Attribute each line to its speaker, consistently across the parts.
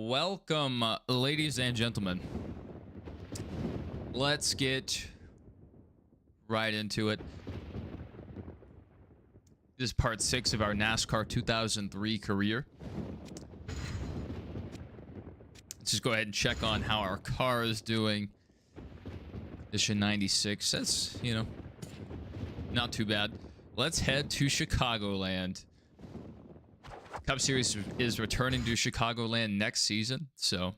Speaker 1: welcome, ladies and gentlemen. Let's get right into it. This is part 6 of our NASCAR 2003 career. Let's just go ahead and check on how our car is doing. Edition 96. That's, you know, not too bad. Let's head to Chicagoland. Cup Series is returning to Chicagoland next season, so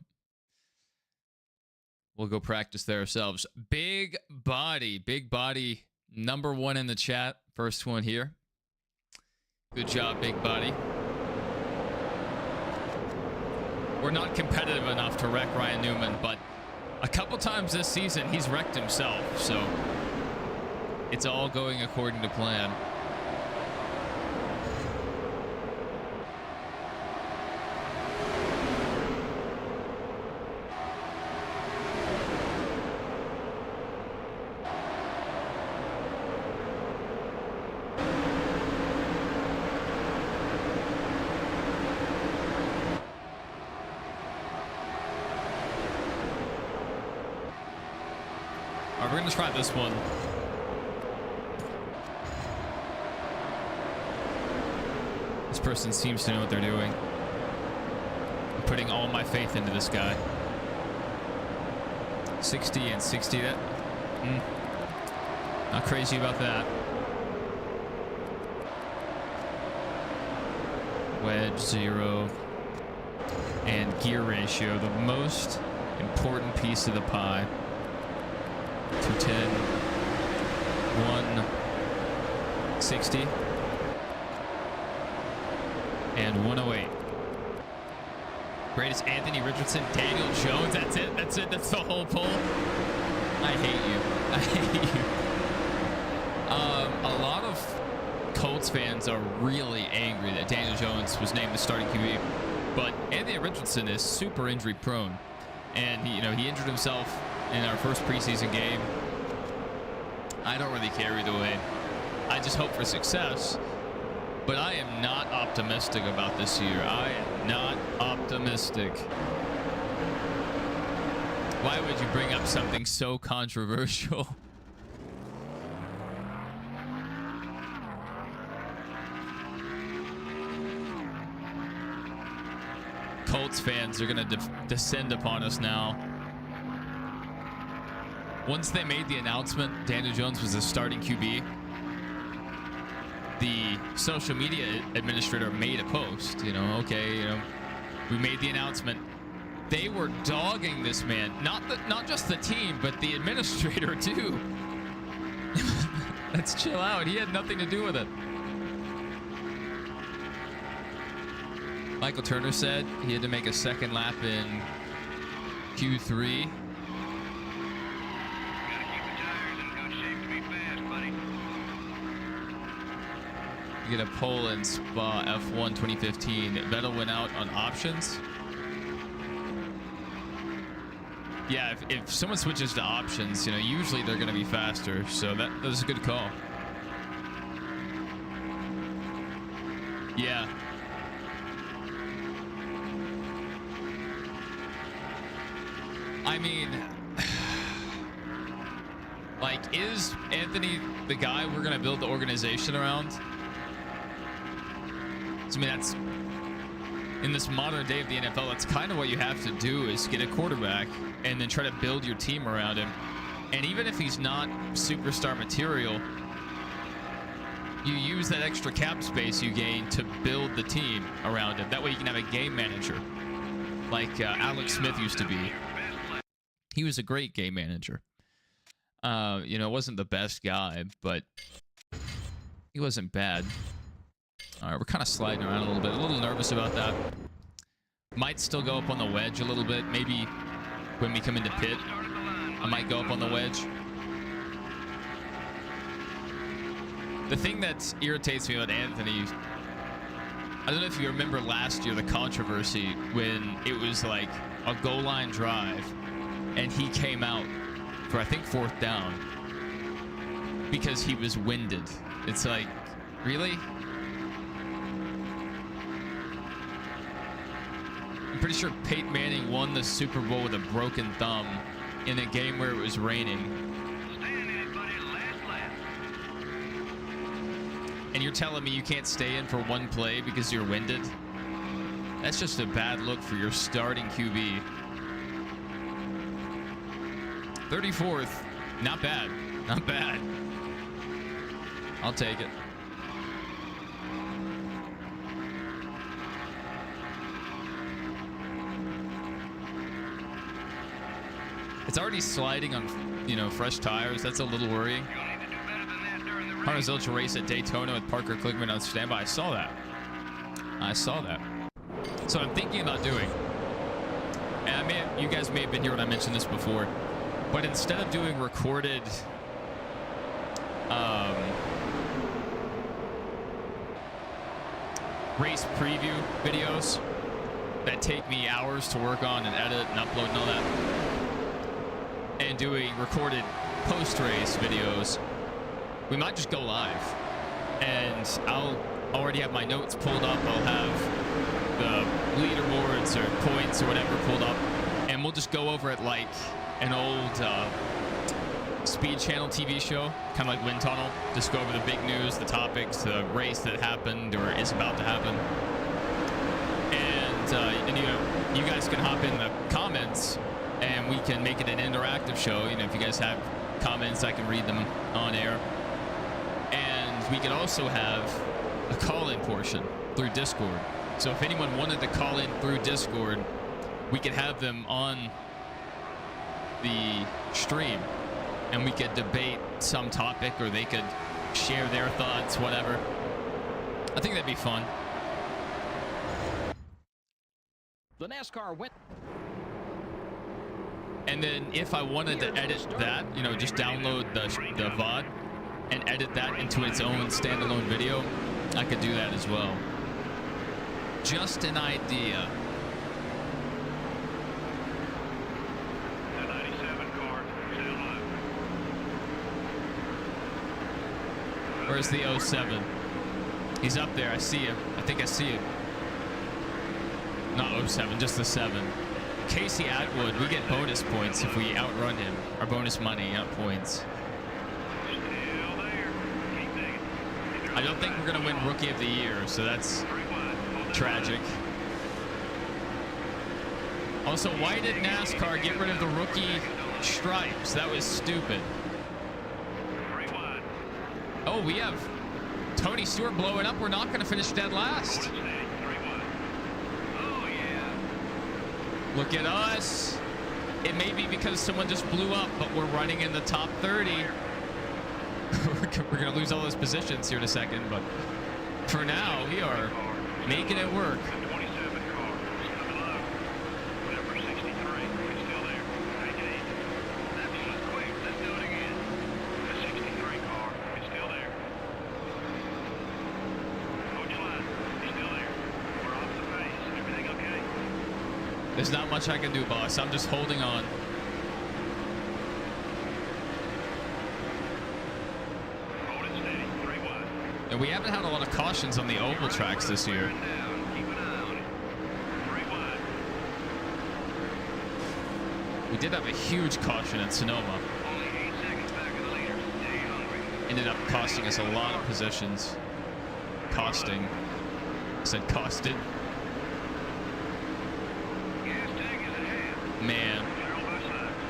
Speaker 1: we'll go practice there ourselves. Big body, number 1 in the chat. First one here. Good job, Big Body. We're not competitive enough to wreck Ryan Newman, but a couple times this season he's wrecked himself, so it's all going according to plan. We're going to try this one. This person seems to know what they're doing. I'm putting all my faith into this guy. 60 and 60. Not crazy about that. Wedge 0. And gear ratio, the most important piece of the pie. 210, 160, and 108. Greatest Anthony Richardson, Daniel Jones. That's it. That's the whole poll. I hate you. I hate you. A lot of Colts fans are really angry that Daniel Jones was named the starting QB, but Anthony Richardson is super injury prone, and he injured himself in our first preseason game. I don't really care either way. I just hope for success. But I am not optimistic about this year. I am not optimistic. Why would you bring up something so controversial? Colts fans are going to descend upon us now. Once they made the announcement Daniel Jones was the starting QB, the social media administrator made a post, we made the announcement. They were dogging this man, not just the team, but the administrator too. Let's chill out. He had nothing to do with it. Michael Turner said he had to make a second lap in Q3. Get a pole in Spa F1 2015. Vettel went out on options. Yeah, if someone switches to options, usually they're going to be faster. So that was a good call. Yeah. I mean, like, is Anthony the guy we're going to build the organization around? I mean, that's in this modern day of the NFL, that's kind of what you have to do, is get a quarterback and then try to build your team around him. And even if he's not superstar material, you use that extra cap space you gain to build the team around him. That way you can have a game manager like Alex Smith used to be. He was a great game manager. Wasn't the best guy, but he wasn't bad. All right, we're kind of sliding around a little bit. A little nervous about that. Might still go up on the wedge a little bit. Maybe when we come into pit, I might go up on the wedge. The thing that irritates me about Anthony, I don't know if you remember last year, the controversy when it was like a goal line drive and he came out for, I think, 4th down because he was winded. It's like, really? I'm pretty sure Peyton Manning won the Super Bowl with a broken thumb in a game where it was raining. And you're telling me you can't stay in for one play because you're winded? That's just a bad look for your starting QB. 34th. Not bad. Not bad. I'll take it. It's already sliding on, fresh tires. That's a little worrying. Hunter's Ultra race at Daytona with Parker Klickman on standby. I saw that. So I'm thinking about doing, and you guys may have been here when I mentioned this before, but instead of doing recorded race preview videos that take me hours to work on and edit and upload and all that, and doing recorded post-race videos, we might just go live. And I'll already have my notes pulled up. I'll have the leaderboards or points or whatever pulled up, and we'll just go over it like an old Speed Channel TV show, kind of like Wind Tunnel. Just go over the big news, the topics, the race that happened or is about to happen. And you guys can hop in the comments, and we can make it an interactive show. If you guys have comments, I can read them on air. And we can also have a call-in portion through Discord. So if anyone wanted to call in through Discord, we could have them on the stream, and we could debate some topic, or they could share their thoughts, whatever. I think that'd be fun.
Speaker 2: The NASCAR went.
Speaker 1: And then if I wanted to edit that, just download the VOD and edit that into its own standalone video, I could do that as well. Just an idea.
Speaker 3: The 97 car, still up.
Speaker 1: Where's the 07? He's up there. I see him. I think I see him. Not 07, just the 7. Casey Atwood, we get bonus points if we outrun him. Or bonus money, not points. I don't think we're going to win Rookie of the Year, so that's tragic. Also, why did NASCAR get rid of the rookie stripes? That was stupid. Oh, we have Tony Stewart blowing up. We're not going to finish dead last. Look at us. It may be because someone just blew up, but we're running in the top 30. We're going to lose all those positions here in a second, but for now, we are making it work. There's not much I can do, boss. I'm just holding on. And we haven't had a lot of cautions on the oval tracks this year. We did have a huge caution at Sonoma. Ended up costing us a lot of positions. Costing. I said costed. Man,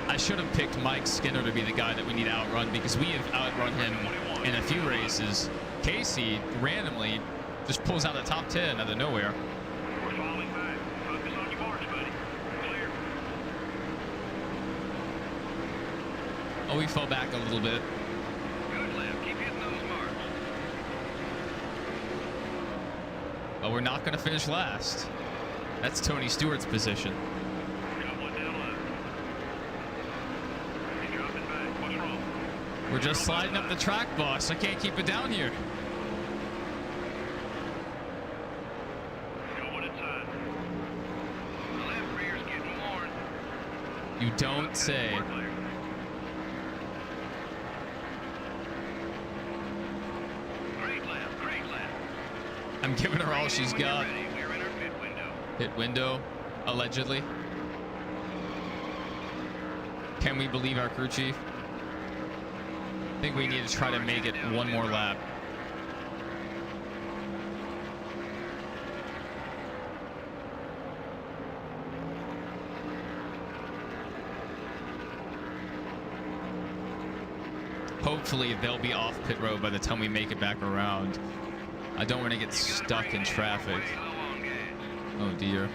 Speaker 1: I should have picked Mike Skinner to be the guy that we need to outrun, because we have outrun him in a few races. Casey randomly just pulls out a top 10 out of nowhere.
Speaker 3: We're falling back. Focus on your marks, buddy. Clear.
Speaker 1: Oh, we fell back a little bit.
Speaker 3: Good left. Keep hitting those marks.
Speaker 1: But we're not going to finish last. That's Tony Stewart's position.
Speaker 3: Got one down left. You're dropping back. What's wrong?
Speaker 1: We're just sliding up the track, boss. I can't keep it down here.
Speaker 3: Going inside. The left rear's getting worn.
Speaker 1: You don't say.
Speaker 3: We're clear. Great left. Great left.
Speaker 1: I'm giving her all she's got.
Speaker 3: Ready. We're in our pit window.
Speaker 1: Pit window. allegedly. Can we believe our crew chief? I think we need to try to make it one more lap. Hopefully they'll be off pit road by the time we make it back around. I don't want to get stuck in traffic. Oh dear.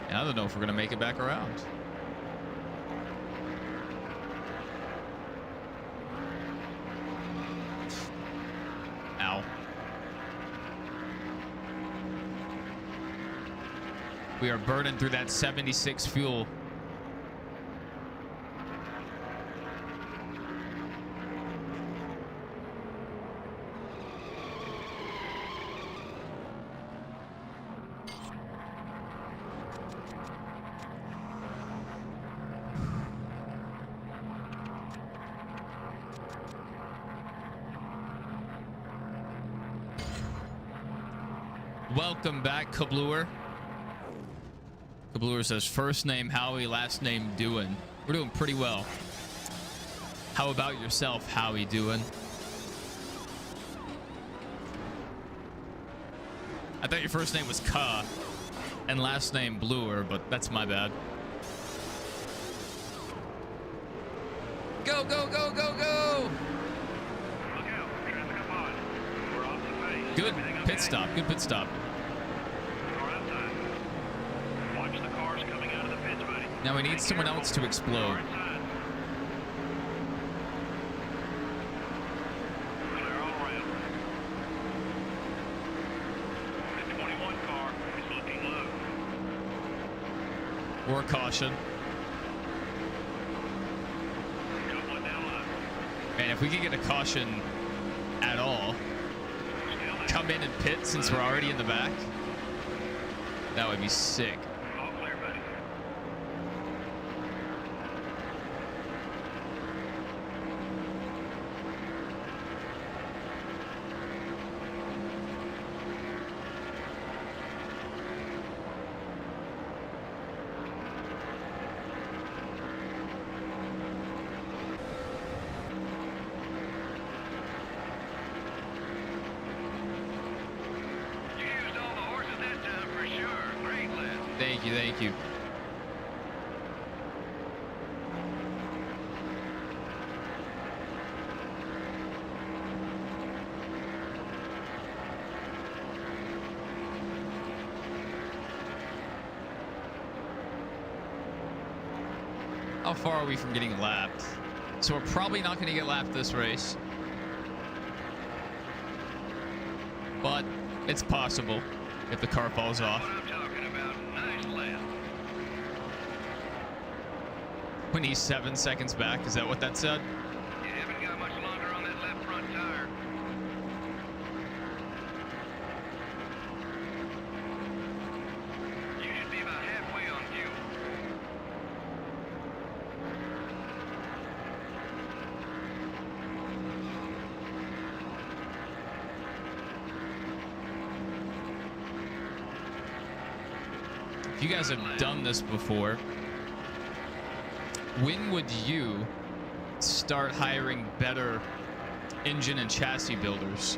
Speaker 1: And I don't know if we're going to make it back around. Ow. We are burning through that 76 fuel. Welcome back, Kabluer. Kabluer says, first name Howie, last name Doin. We're doing pretty well. How about yourself, Howie Doin? I thought your first name was Ka and last name Bluer, but that's my bad. Go, go, go, go, go!
Speaker 3: Look out. Traffic up on. We're off the pace.
Speaker 1: Good
Speaker 3: Everything
Speaker 1: pit
Speaker 3: okay?
Speaker 1: stop. Good pit stop.
Speaker 3: Car outside. Watch the cars coming out of the pits, buddy.
Speaker 1: Now we need
Speaker 3: Be
Speaker 1: someone
Speaker 3: careful.
Speaker 1: else to explode.
Speaker 3: Car inside. Clear all around. The 21 car is looking low.
Speaker 1: Or caution.
Speaker 3: Coupling down low.
Speaker 1: Man, if we could get a caution at all,
Speaker 3: Still there.
Speaker 1: come in and pit since we're already in the back, that would be sick.
Speaker 3: All clear, buddy. You used all the horses that time for sure. Great lap.
Speaker 1: Thank you, thank you. How far are we from getting lapped? So we're probably not going to get lapped this race. But it's possible if the car falls off.
Speaker 3: What I'm talking about. Nice lap.
Speaker 1: When he's 7 seconds back, is that what that said?
Speaker 3: You haven't got much longer on that left front tire. You should be about halfway on fuel.
Speaker 1: If you guys have done this before, when would you start hiring better engine and chassis builders?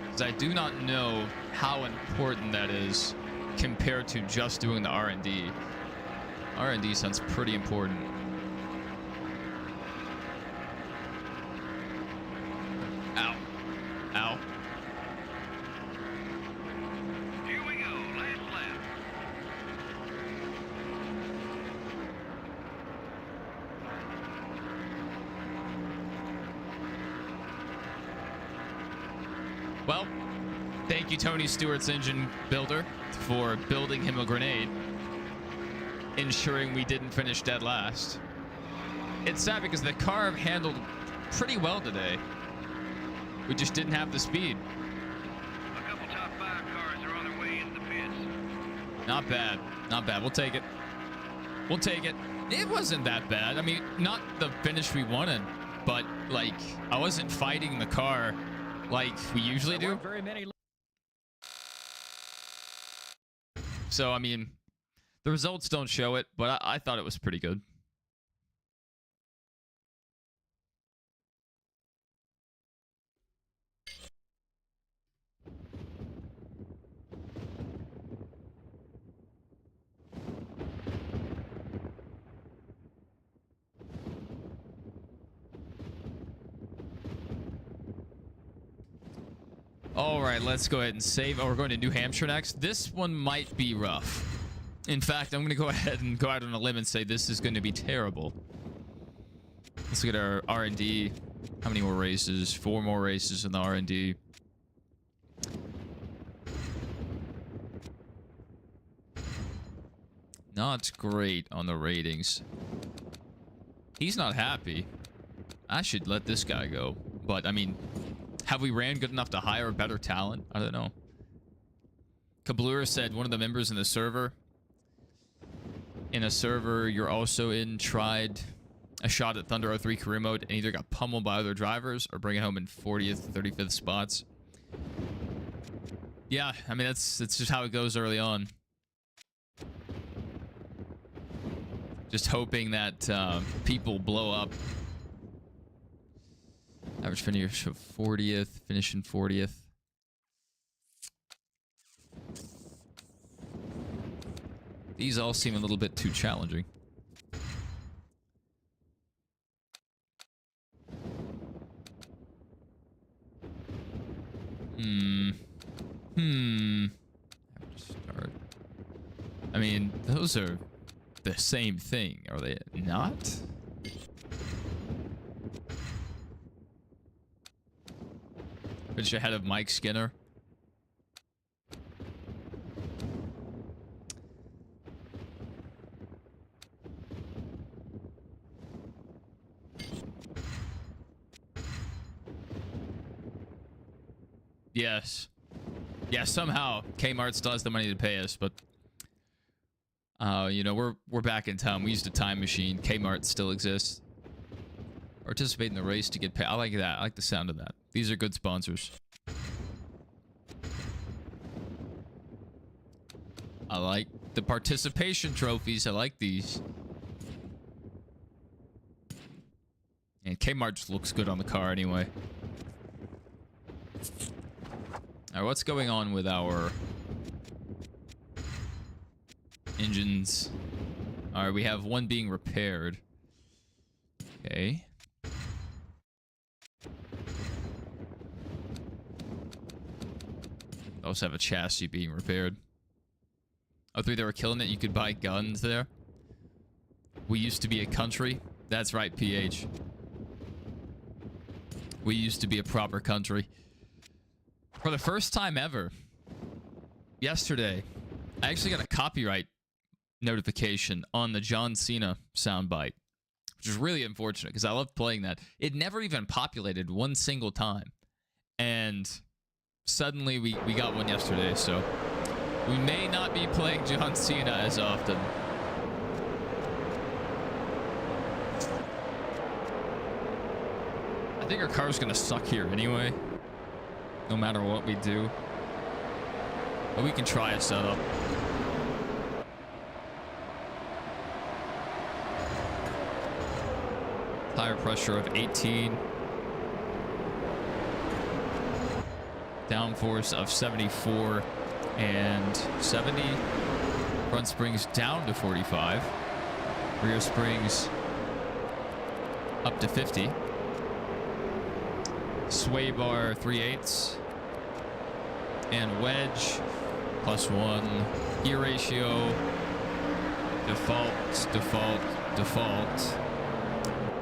Speaker 1: Because I do not know how important that is compared to just doing the R&D. R&D sounds pretty important. Ow. Ow.
Speaker 3: Here we go. Last lap.
Speaker 1: Well, thank you, Tony Stewart's engine builder, for building him a grenade, ensuring we didn't finish dead last. It's sad because the car handled pretty well today. We just didn't have the speed.
Speaker 3: A couple top 5 cars are on their way into the pits.
Speaker 1: Not bad. Not bad. We'll take it. We'll take it. It wasn't that bad. I mean, not the finish we wanted, but, like, I wasn't fighting the car like we usually
Speaker 2: There
Speaker 1: do.
Speaker 2: weren't very many.
Speaker 1: So, I mean, the results don't show it, but I thought it was pretty good. All right, let's go ahead and save. Oh, we're going to New Hampshire next. This one might be rough. In fact, I'm going to go ahead and go out on a limb and say this is going to be terrible. Let's look at our R&D. How many more races? 4 more races in the R&D. Not great on the ratings. He's not happy. I should let this guy go. But, I mean, have we ran good enough to hire better talent? I don't know. Kablura said one of the members in the server, you're also in, tried a shot at Thunder 03 career mode and either got pummeled by other drivers or bring it home in 40th, 35th spots. Yeah, I mean, that's just how it goes early on. Just hoping that people blow up. Average finish of 40th, finishing 40th. These all seem a little bit too challenging. Start. I mean, those are the same thing, are they not? Finish ahead of Mike Skinner. Yes. Yeah, somehow Kmart still has the money to pay us, but you know, we're back in town. We used a time machine. Kmart still exists. Participate in the race to get paid. I like that. I like the sound of that. These are good sponsors. I like the participation trophies. I like these. And Kmart just looks good on the car anyway. Alright, what's going on with our engines? Alright, we have one being repaired. Okay. Also have a chassis being repaired. Oh, they were killing it. You could buy guns there. We used to be a country. That's right, PH. We used to be a proper country. For the first time ever, yesterday, I actually got a copyright notification on the John Cena soundbite, which is really unfortunate because I love playing that. It never even populated one single time. And suddenly we got one yesterday, so we may not be playing John Cena as often. I think our car's gonna suck here anyway, no matter what we do. But we can try a setup. Tire pressure of 18. Downforce of 74 and 70. Front springs down to 45. Rear springs up to 50. Sway bar 3/8. And wedge +1. Gear ratio default.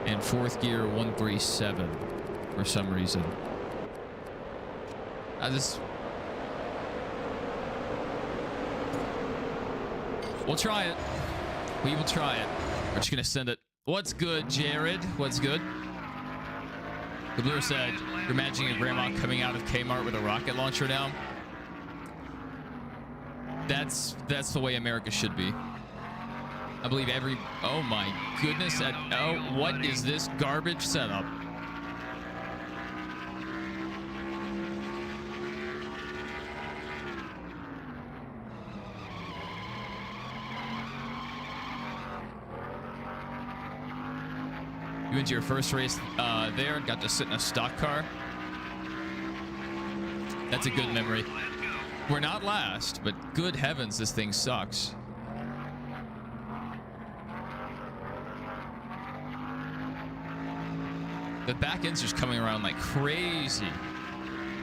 Speaker 1: And fourth gear 137 for some reason. We'll try it. We will try it. We're just gonna send it. What's good, Jared? What's good? The Blue said, you're imagining a grandma coming out of Kmart with a rocket launcher now. That's the way America should be. I believe every... Oh my goodness. What is this garbage setup? You went to your first race there and got to sit in a stock car. That's a good memory. We're not last, but good heavens, this thing sucks. The back end's just coming around like crazy.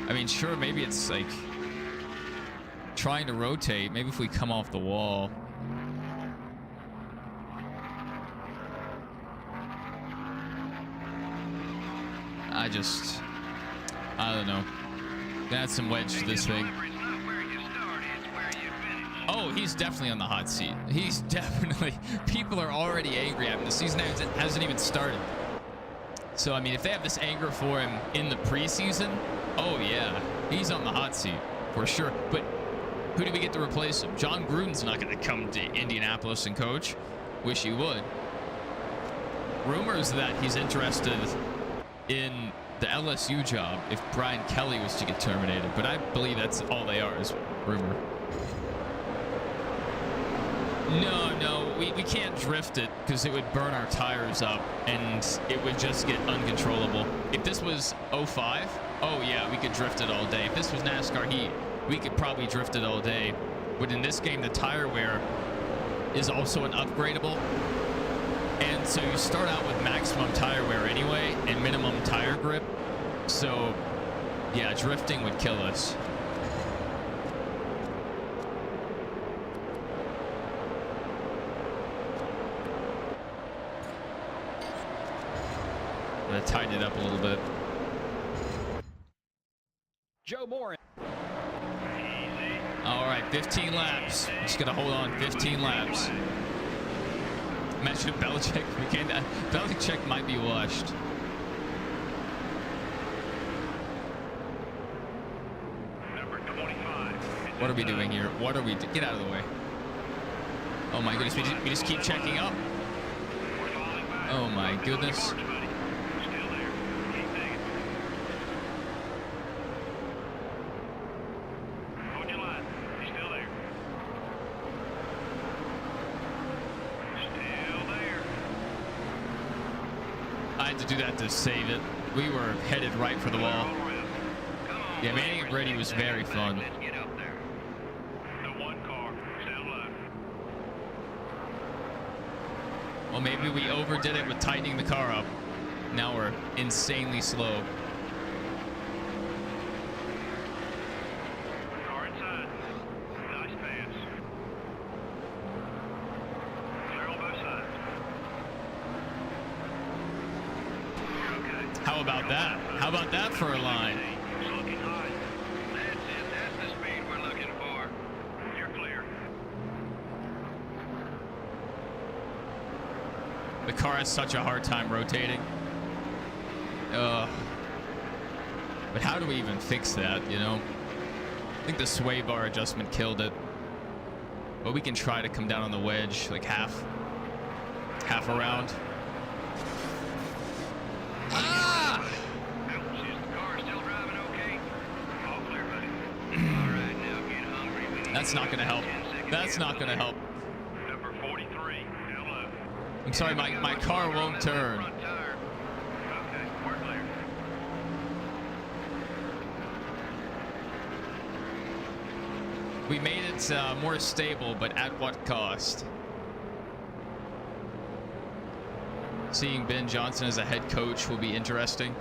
Speaker 1: I mean, sure, maybe it's like trying to rotate. Maybe if we come off the wall. I don't know. Gonna add some wedge to this thing. Oh, he's definitely on the hot seat. He's definitely... People are already angry at him. The season hasn't even started. So, I mean, if they have this anger for him in the preseason, oh, yeah. He's on the hot seat for sure. But who do we get to replace him? John Gruden's not going to come to Indianapolis and coach. Wish he would. Rumors that he's interested in the LSU job if Brian Kelly was to get terminated, but I believe that's all they are, is rumor. No, we can't drift it because it would burn our tires up and it would just get uncontrollable. If this was 05, oh yeah, we could drift it all day. If this was NASCAR Heat, we could probably drift it all day. But in this game, the tire wear is also an upgradable. And so you start out with maximum tire wear anyway and minimum tire grip. So, yeah, drifting would kill us. I'm gonna tighten it up a little bit.
Speaker 2: Joe Moore.
Speaker 1: All right, 15 laps. Just gotta hold on, 15 laps. Imagine Belichick. Belichick might be washed.
Speaker 3: Number 25.
Speaker 1: What are we doing here? What are we get out of the way? Oh my goodness, we just keep checking up. Oh my goodness.
Speaker 3: Still there. Keep digging. Hold your line. He's still there. Still there.
Speaker 1: I had to do that to save it. We were headed right for the wall.
Speaker 3: Come on,
Speaker 1: Yeah, Manning and Brady was very fun.
Speaker 3: Let's get up there. The one car. Down low.
Speaker 1: Well, maybe we overdid it with tightening the car up. Now we're insanely slow.
Speaker 3: Car inside. Nice pass. Clear on both sides. Okay.
Speaker 1: How about that? How about that for a line?
Speaker 3: It's looking hot. That's it. That's the speed we're looking for. You're clear.
Speaker 1: The car has such a hard time rotating. But how do we even fix that, you know? I think the sway bar adjustment killed it. But we can try to come down on the wedge, like half around. Ah!
Speaker 3: Ouch, is the car still driving okay? All clear, buddy. All right, now get hungry. We need
Speaker 1: That's not gonna help.
Speaker 3: 10 seconds
Speaker 1: That's
Speaker 3: here.
Speaker 1: not gonna help.
Speaker 3: Number 43, down low.
Speaker 1: I'm sorry, my car won't turn.
Speaker 3: Front tire. Okay, we're clear.
Speaker 1: We made it more stable, but at what cost? Seeing Ben Johnson as a head coach will be interesting.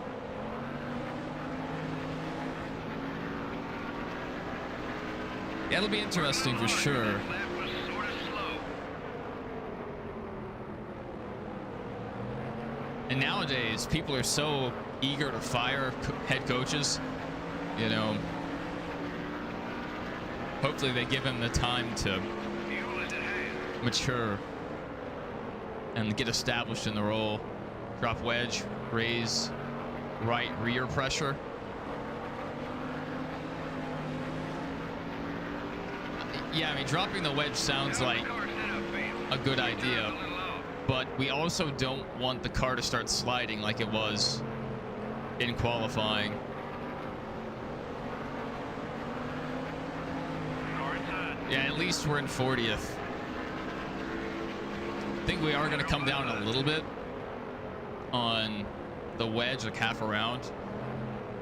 Speaker 1: Yeah, it'll be interesting for sure.
Speaker 3: That was sort of slow.
Speaker 1: And nowadays, people are so eager to fire head coaches. You know, hopefully they give him the time to
Speaker 3: Fuel is at hand.
Speaker 1: mature and get established in the role. Drop wedge, raise right rear pressure. Yeah, I mean, dropping the wedge sounds like
Speaker 3: Car setup field.
Speaker 1: a good idea,
Speaker 3: A little low.
Speaker 1: but we also don't want the car to start sliding like it was in qualifying.
Speaker 3: Car inside.
Speaker 1: Yeah, at least we're in 40th. I think we are going to come down a little bit. on the wedge, like half around,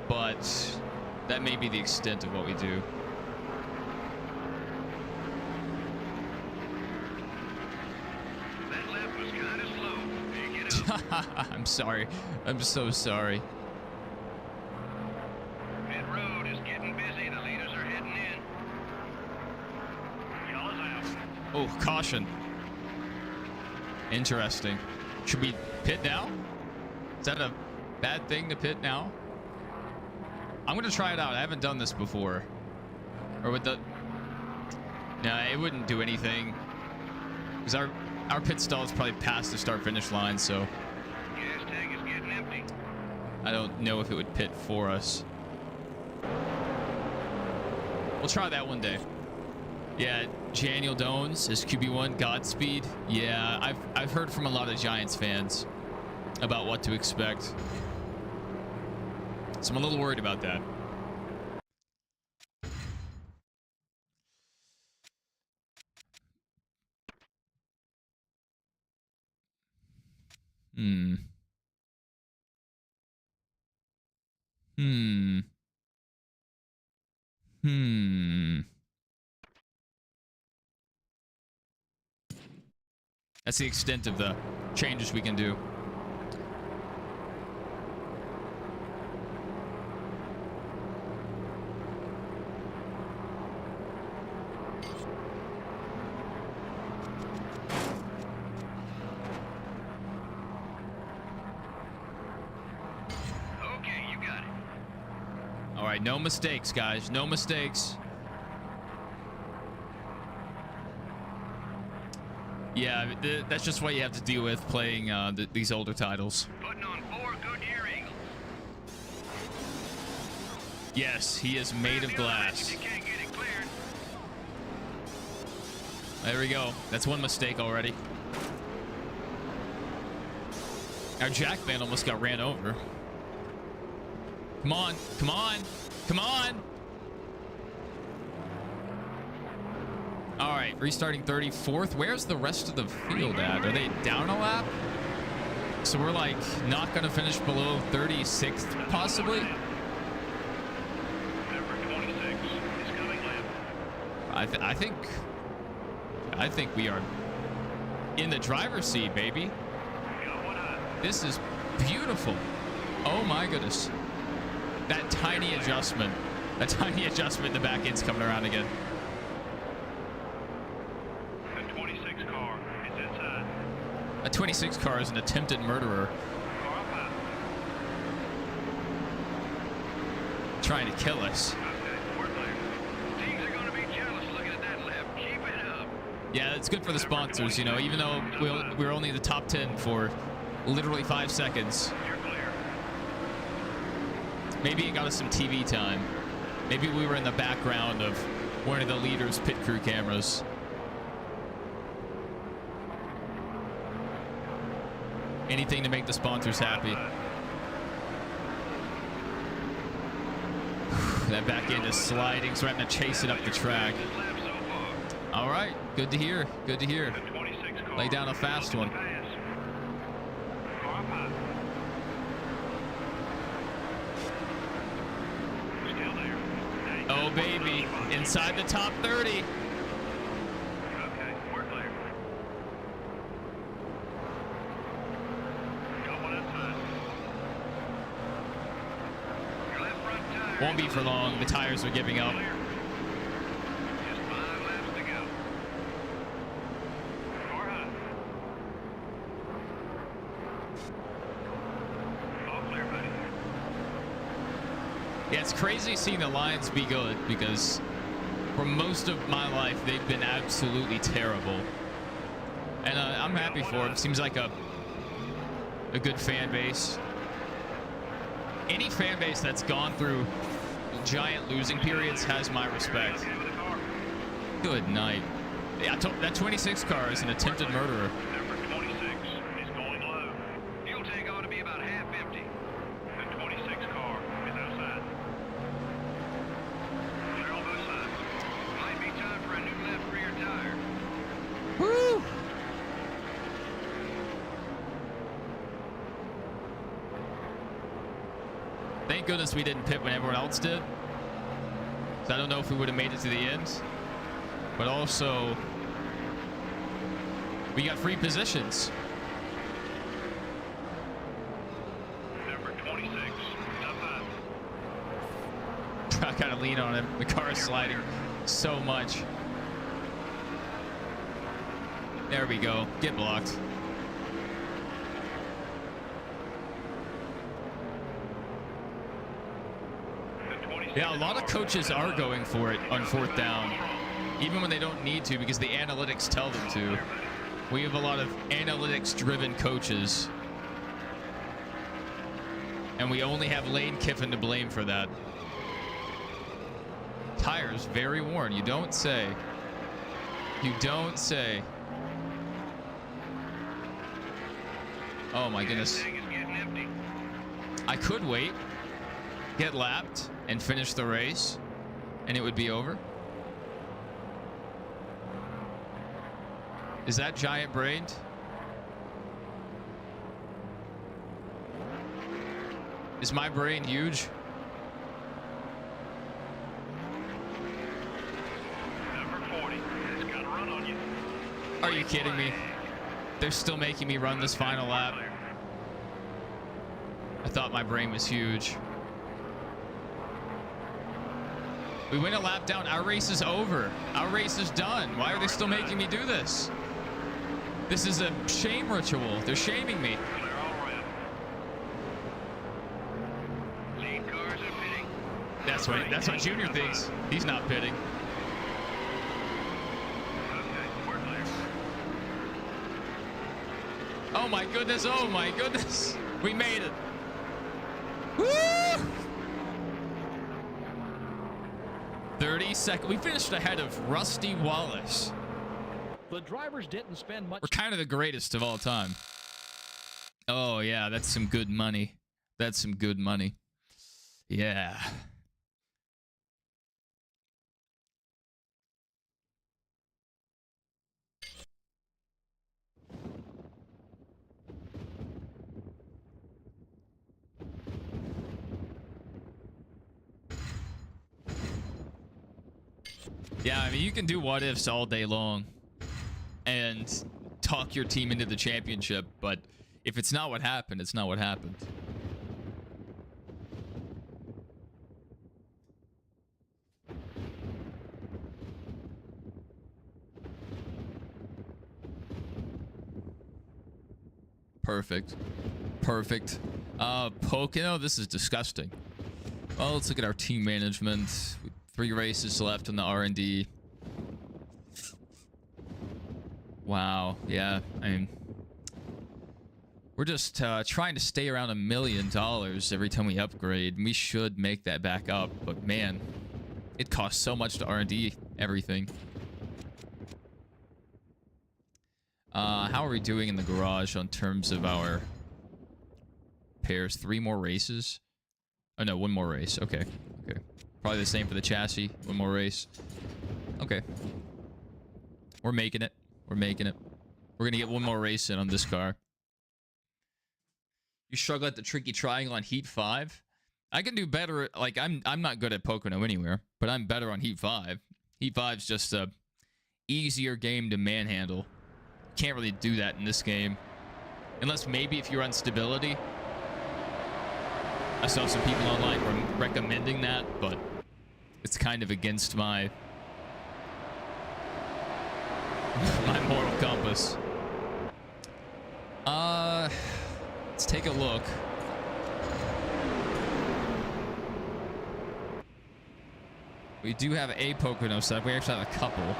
Speaker 1: but that may be the extent of what we do.
Speaker 3: That lap was kind of slow. Hey, get up.
Speaker 1: I'm sorry. I'm so sorry.
Speaker 3: Pit road is getting busy. The leaders are heading in. Y'all is out.
Speaker 1: Oh, caution. Interesting. Should we pit now? Is that a bad thing to pit now? I'm going to try it out. I haven't done this before. Or with the... No, it wouldn't do anything. Because our pit stall is probably past the start-finish line, so...
Speaker 3: Gas tank is getting empty.
Speaker 1: I don't know if it would pit for us. We'll try that one day. Yeah, Daniel Dones is QB1. Godspeed. Yeah, I've heard from a lot of Giants fans about what to expect. So I'm a little worried about that. That's the extent of the changes we can do.
Speaker 3: Okay, you got it.
Speaker 1: All right, no mistakes, guys. No mistakes. Yeah, that's just what you have to deal with playing these older titles.
Speaker 3: Putting on 4 Goodyear Eagles.
Speaker 1: Yes, he is made of glass.
Speaker 3: You can't get it cleared.
Speaker 1: There we go. That's one mistake already. Our jack band almost got ran over. Come on, come on, come on. All right, restarting 34th. Where's the rest of the field at? Are they down a lap? So we're like not going to finish below 36th, possibly?
Speaker 3: Number 26 is coming left.
Speaker 1: I think we are in the driver's seat, baby.
Speaker 3: Got one eye.
Speaker 1: This is beautiful. Oh my goodness. That tiny adjustment. That tiny adjustment, the back end's coming around again.
Speaker 3: The 26 car is inside.
Speaker 1: A 26 car is an attempted murderer.
Speaker 3: Car up high.
Speaker 1: Trying to kill us.
Speaker 3: Okay, we're clear. Teams are going to be jealous looking at that lap. Keep it up.
Speaker 1: Yeah, it's good for the sponsors, you know, even though we're only in the top 10 for literally 5 seconds.
Speaker 3: You're clear.
Speaker 1: Maybe it got us some TV time. Maybe we were in the background of one of the leaders' pit crew cameras. Anything to make the sponsors happy. That back end is sliding, so we're having to chase it up the track.
Speaker 3: This lap so far.
Speaker 1: All right, good to hear. Good to hear.
Speaker 3: The 26 car.
Speaker 1: Lay down a fast one.
Speaker 3: Pass. Car up high. Still there.
Speaker 1: Oh, baby. Inside the top 30.
Speaker 3: Okay, we're clear. Got one outside. Your left front tire.
Speaker 1: Won't be for long. The tires are giving up.
Speaker 3: Clear. Just 5 laps to go. Car high. All clear, buddy.
Speaker 1: Yeah, it's crazy seeing the Lions be good because for most of my life, they've been absolutely terrible. And I'm happy for them. Seems like a good fan base. Any fan base that's gone through giant losing periods has my respect.
Speaker 3: Okay with the car.
Speaker 1: Good night. Yeah, that 26 car is an attempted murderer.
Speaker 3: Number 26 is going low. Fuel tank ought to be about half empty. The 26 car is outside. Clear on both sides. Might be time for a new left rear tire.
Speaker 1: Woo! Thank goodness we didn't pit when everyone else did. So I don't know if we would have made it to the end. But also, we got free positions.
Speaker 3: Number 26, stop by.
Speaker 1: I gotta lean on him. The car is sliding so much. There we go. Get blocked. Yeah, a lot of coaches are going for it on 4th down, even when they don't need to because the analytics tell them to. We have a lot of analytics-driven coaches, and we only have Lane Kiffin to blame for that. Tires very worn. You don't say. You don't say. Oh my goodness.
Speaker 3: Thing is getting empty.
Speaker 1: I could wait, get lapped, and finish the race, and it would be over. Is that giant brained? Is my brain huge?
Speaker 3: Number 40, it's got a run on you.
Speaker 1: Are you kidding me? They're still making me run this final lap. I thought my brain was huge. We went a lap down. Our race is over. Our race is done. Why are they still making me do this? This is a shame ritual. They're shaming me.
Speaker 3: Clear all around. Lead cars are pitting.
Speaker 1: That's what Junior thinks. He's not pitting.
Speaker 3: Okay, we're clear.
Speaker 1: Oh my goodness. Oh my goodness. We made it. Woo! 30 seconds. We finished ahead of Rusty Wallace.
Speaker 2: The drivers didn't spend much.
Speaker 1: We're kind of the greatest of all time. Oh, yeah. That's some good money. That's some good money. Yeah. Yeah, I mean, you can do what ifs all day long and talk your team into the championship, but if it's not what happened, it's not what happened. Perfect. Perfect. Pocono, this is disgusting. Well, let's look at our team management. 3 races left in the R&D. Wow. Yeah. I mean, we're just trying to stay around $1 million every time we upgrade. We should make that back up, but man, it costs so much to R&D everything. How are we doing in the garage on terms of our pairs? 3 more races? Oh no, 1 more race. Okay. Okay. Probably the same for the chassis. 1 more race. Okay. We're making it. We're making it. We're gonna get 1 more race in on this car. You struggle at the tricky triangle on Heat 5? I can do better. Like, I'm not good at Pocono anywhere, but I'm better on Heat 5. Heat 5's just a easier game to manhandle. Can't really do that in this game. Unless maybe if you're on stability. I saw some people online were recommending that, but it's kind of against my moral compass. Let's take a look. We do have a Pocono set. We actually have a couple.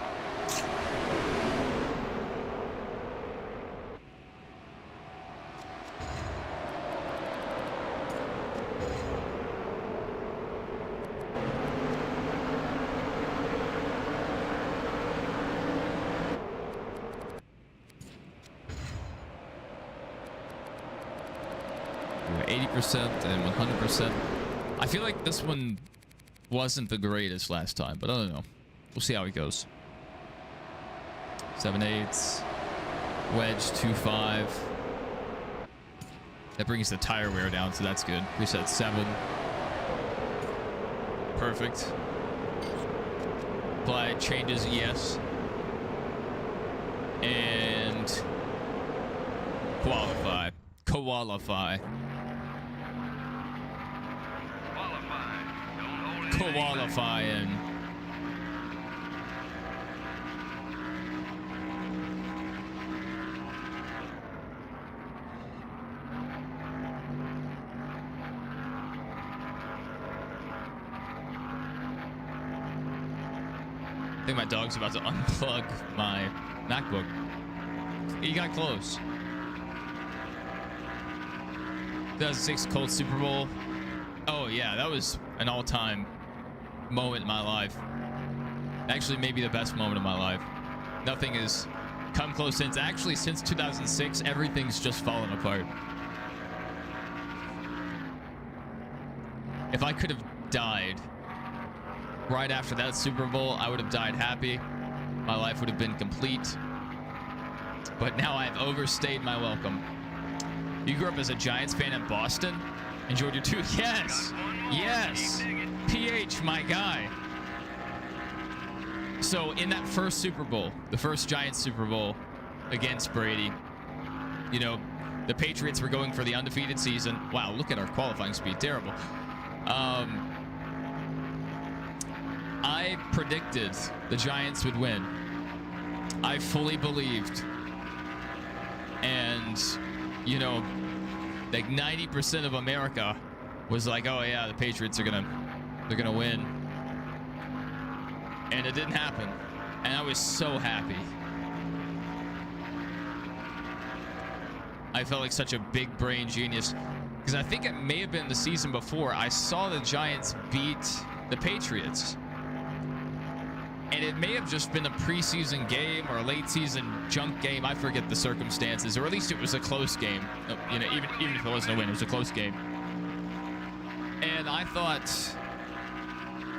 Speaker 1: We have 80% and 100%. I feel like this one wasn't the greatest last time, but I don't know. We'll see how it goes. 7/8, wedge 2.5. That brings the tire wear down, so that's good. Preset 7. Perfect. Apply changes, yes. And qualify.
Speaker 3: Qualify. Don't hold anything back.
Speaker 1: Qualifying. I think my dog's about to unplug my MacBook. He got close. 2006 Colts Super Bowl. Oh yeah, that was an all-time moment in my life. Actually, maybe the best moment of my life. Nothing has come close since. Actually, since 2006, everything's just fallen apart. If I could have died right after that Super Bowl, I would have died happy. My life would have been complete. But now I've overstayed my welcome. You grew up as a Giants fan in Boston? Enjoyed your two? Yes! Yes! PH, my guy. So in that first Super Bowl, the first Giants Super Bowl against Brady, you know, the Patriots were going for the undefeated season. Wow, look at our qualifying speed. Terrible. I predicted the Giants would win. I fully believed. And, you know, like 90% of America was like, oh yeah, the Patriots are they're gonna win. And it didn't happen. And I was so happy. I felt like such a big brain genius. Because I think it may have been the season before, I saw the Giants beat the Patriots. And it may have just been a preseason game or a late season junk game. I forget the circumstances, or at least it was a close game. You know, even if it wasn't a win, it was a close game. And I thought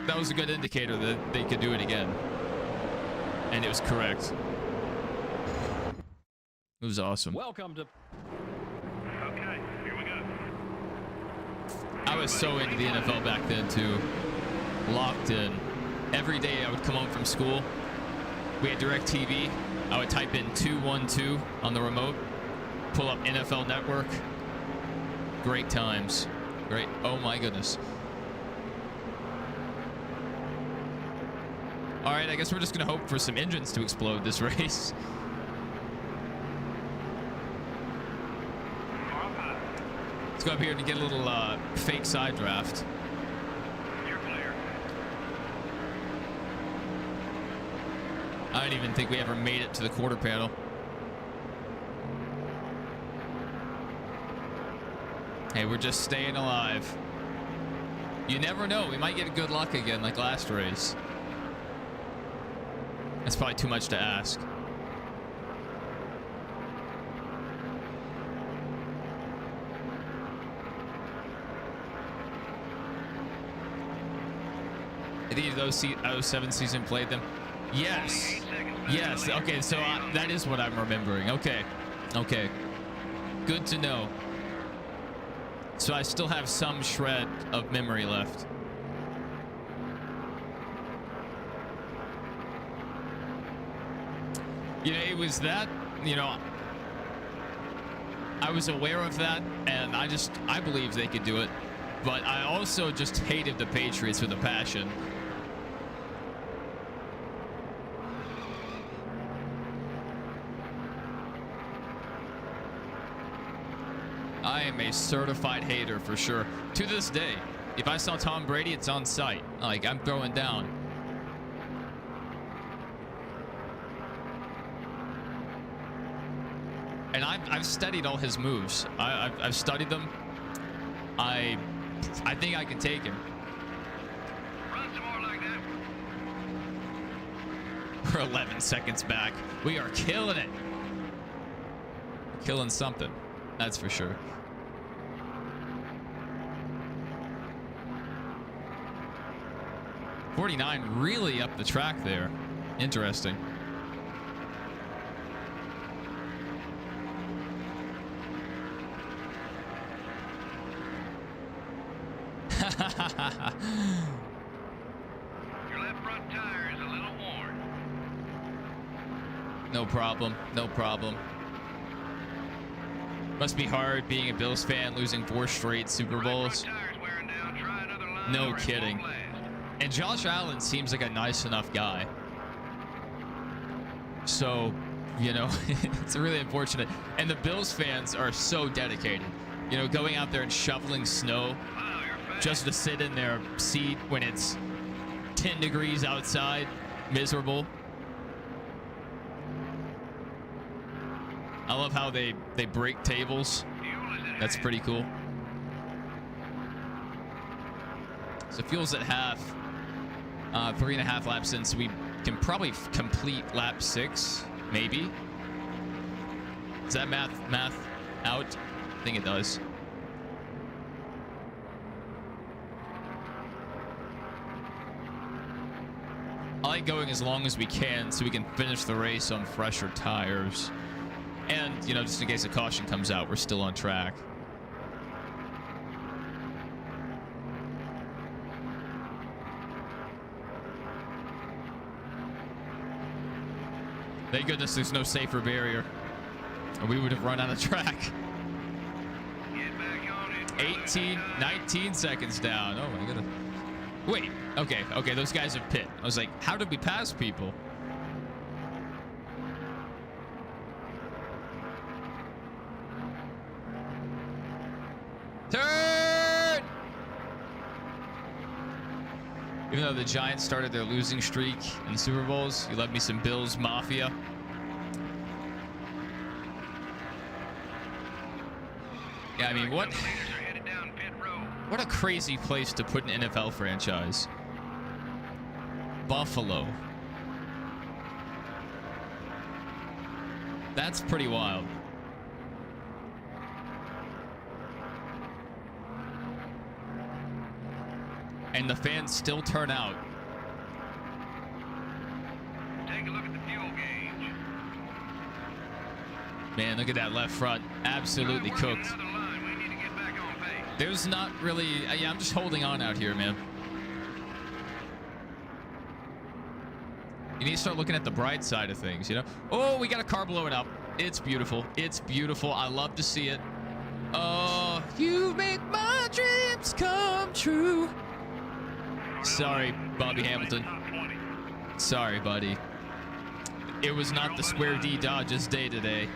Speaker 1: that was a good indicator that they could do it again. And it was correct. It was awesome.
Speaker 2: Welcome to.
Speaker 3: Okay, here we go.
Speaker 1: I was so into the NFL back then too. Locked in. Every day I would come home from school. We had DirecTV. I would type in 212 on the remote, pull up NFL Network. Great times. Great. Oh my goodness. All right, I guess we're just going to hope for some engines to explode this race. Let's go up here and get a little fake side draft.
Speaker 3: You're clear.
Speaker 1: I don't even think we ever made it to the quarter panel. Hey, we're just staying alive. You never know. We might get good luck again like last race. That's probably too much to ask. I think those 07 season played them. Yes. Yes. Okay, so that is what I'm remembering. Okay. Okay. Good to know. So I still have some shred of memory left. You know, it was that, you know, I was aware of that, and I believed they could do it. But I also just hated the Patriots with a passion. I am a certified hater for sure. To this day, if I saw Tom Brady, it's on sight. Like, I'm throwing down. And I've studied all his moves. I've studied them. I think I can take him.
Speaker 3: Run some more like that.
Speaker 1: We're 11 seconds back. We are killing it. Killing something. That's for sure. '49 really up the track there. Interesting. No problem. No problem. Must be hard being a Bills fan, losing 4 straight Super Bowls.
Speaker 3: Tires wearing down. Try another line
Speaker 1: No
Speaker 3: or it
Speaker 1: kidding.
Speaker 3: won't last.
Speaker 1: And Josh Allen seems like a nice enough guy. So, you know, it's really unfortunate. And the Bills fans are so dedicated. You know, going out there and shoveling snow
Speaker 3: Wow, you're fast.
Speaker 1: just to sit in their seat when it's 10 degrees outside, miserable. I love how they break tables.
Speaker 3: Fuel is in
Speaker 1: That's
Speaker 3: hand.
Speaker 1: pretty cool. So fuel's at half. 3.5 laps in, so we can probably complete lap 6, maybe. Is that math out? I think it does. I like going as long as we can so we can finish the race on fresher tires. And, you know, just in case a caution comes out, we're still on track. Thank goodness there's no safer barrier, or we would have run out of track.
Speaker 3: Get back on it.
Speaker 1: 18, 19 seconds down. Oh my goodness. Wait, okay, those guys have pit. I was like, how did we pass people? Turn! Even though the Giants started their losing streak in Super Bowls, you love me some Bills Mafia. Yeah, I mean, what
Speaker 3: Leaders are headed down pit road.
Speaker 1: a crazy place to put an NFL franchise. Buffalo. That's pretty wild. And the fans still turn out.
Speaker 3: Take a look at the fuel gauge.
Speaker 1: Man, look at that left front. Absolutely
Speaker 3: Try working
Speaker 1: cooked.
Speaker 3: another line. We need to get back on pace.
Speaker 1: There's not really... yeah, I'm just holding on out here, man. You need to start looking at the bright side of things, you know? Oh, we got a car blowing up. It's beautiful. It's beautiful. I love to see it. Oh, you make my dreams come true. Sorry, Bobby Hamilton.
Speaker 3: Top 20.
Speaker 1: Sorry, buddy. It was not the Square D Dodges day today.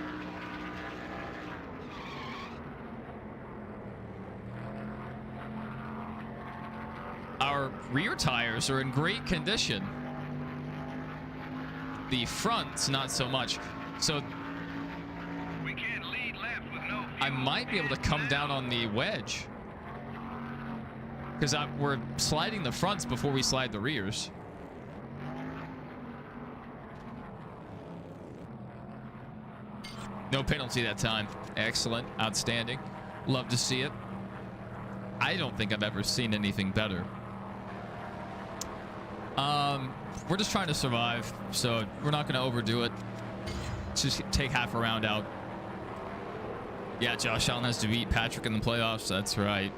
Speaker 1: Our rear tires are in great condition. The fronts, not so much. So
Speaker 3: We can't lead laps with no fuel.
Speaker 1: I might be able to come down on the wedge. Because we're sliding the fronts before we slide the rears. No penalty that time. Excellent. Outstanding. Love to see it. I don't think I've ever seen anything better. We're just trying to survive, so we're not going to overdo it. Let's just take half a round out. Yeah, Josh Allen has to beat Patrick in the playoffs. That's right.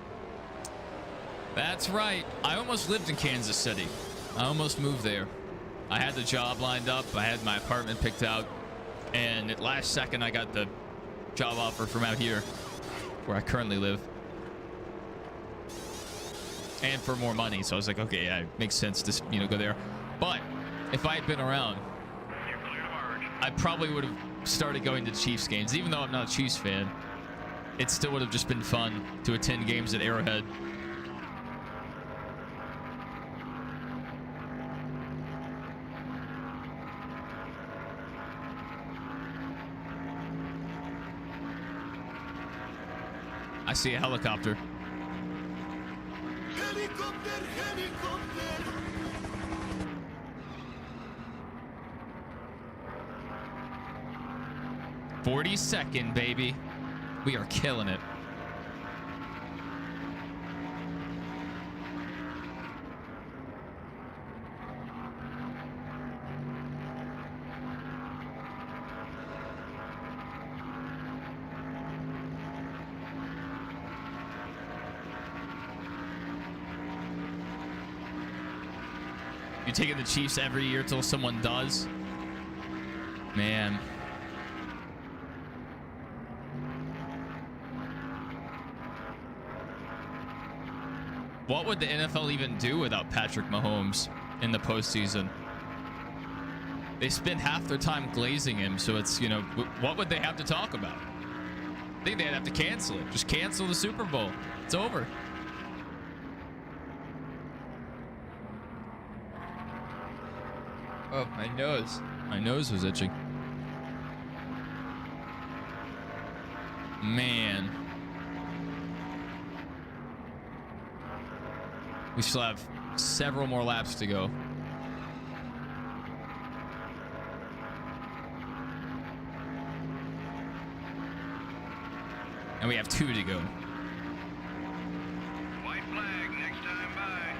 Speaker 1: That's right. I almost lived in Kansas City. I almost moved there. I had the job lined up. I had my apartment picked out. And at last second, I got the job offer from out here, where I currently live. And for more money. So I was like, okay, yeah, it makes sense to, you know, go there. But if I had been around,
Speaker 3: You're clear to merge.
Speaker 1: I probably would have started going to Chiefs games. Even though I'm not a Chiefs fan, it still would have just been fun to attend games at Arrowhead. I see a helicopter.
Speaker 4: Helicopter, helicopter.
Speaker 1: 42nd, baby. We are killing it. You taking the Chiefs every year till someone does? Man. What would the NFL even do without Patrick Mahomes in the postseason? They spend half their time glazing him, so it's, you know, what would they have to talk about? I think they'd have to cancel it. Just cancel the Super Bowl. It's over. Oh, my nose. My nose was itching. Man. We still have several more laps to go. And we have 2 to go.
Speaker 3: White flag next time by.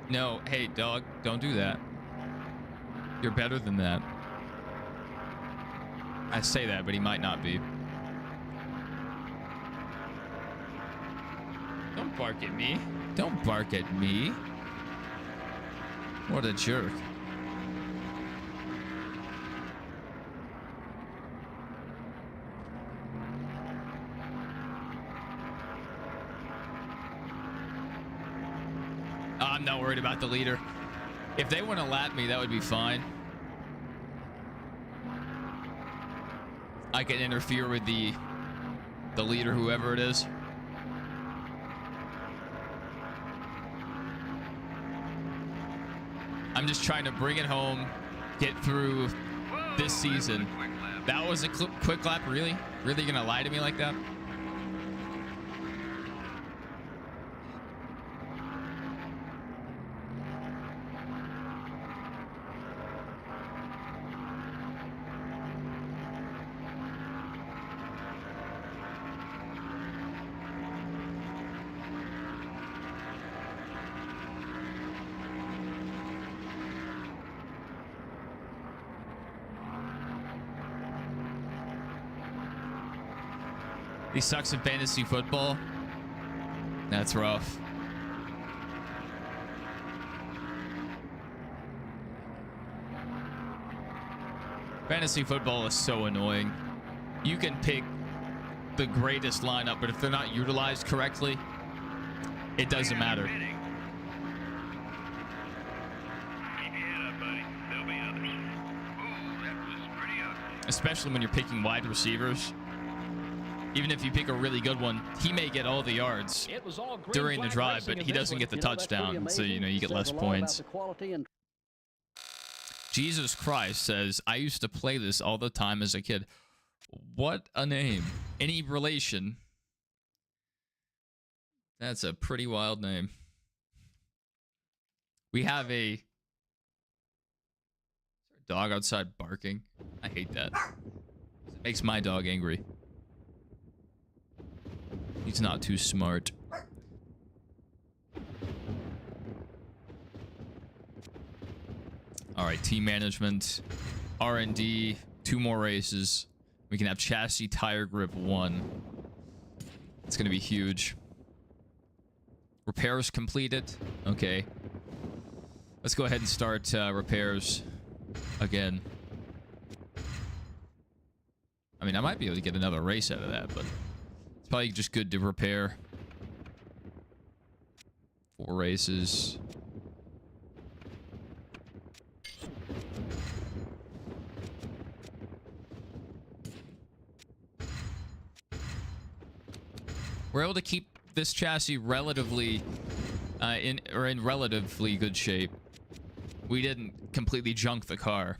Speaker 1: No, hey, dog, don't do that. You're better than that. I say that, but he might not be. Don't bark at me. Don't bark at me. What a jerk. I'm not worried about the leader. If they want to lap me, that would be fine. I can interfere with the leader, whoever it is. I'm just trying to bring it home, get through this season. That was a quick lap, really? Really gonna lie to me like that? He sucks in fantasy football. That's rough. Fantasy football is so annoying. You can pick the greatest lineup, but if they're not utilized correctly, it doesn't matter.
Speaker 3: Keep your head up, buddy. There'll be others. Ooh, that was pretty ugly.
Speaker 1: Especially when you're picking wide receivers. Even if you pick a really good one, he may get all the yards
Speaker 2: It was all green
Speaker 1: during the
Speaker 2: flag
Speaker 1: drive,
Speaker 2: racing
Speaker 1: but
Speaker 2: in
Speaker 1: he
Speaker 2: this
Speaker 1: doesn't
Speaker 2: one.
Speaker 1: get the
Speaker 2: You know, that's pretty
Speaker 1: touchdown. So, you know, you
Speaker 2: amazing.
Speaker 1: get
Speaker 2: Says
Speaker 1: less
Speaker 2: a lot
Speaker 1: points.
Speaker 2: about the quality and
Speaker 1: Jesus Christ says, I used to play this all the time as a kid. What a name. Any relation? That's a pretty wild name. We have a dog outside barking. I hate that. It makes my dog angry. He's not too smart. All right, team management, R&D, 2 more races. We can have chassis tire grip 1. It's going to be huge. Repairs completed. Okay. Let's go ahead and start repairs again. I mean, I might be able to get another race out of that, but it's probably just good to repair. 4 races. We're able to keep this chassis relatively in relatively good shape. We didn't completely junk the car,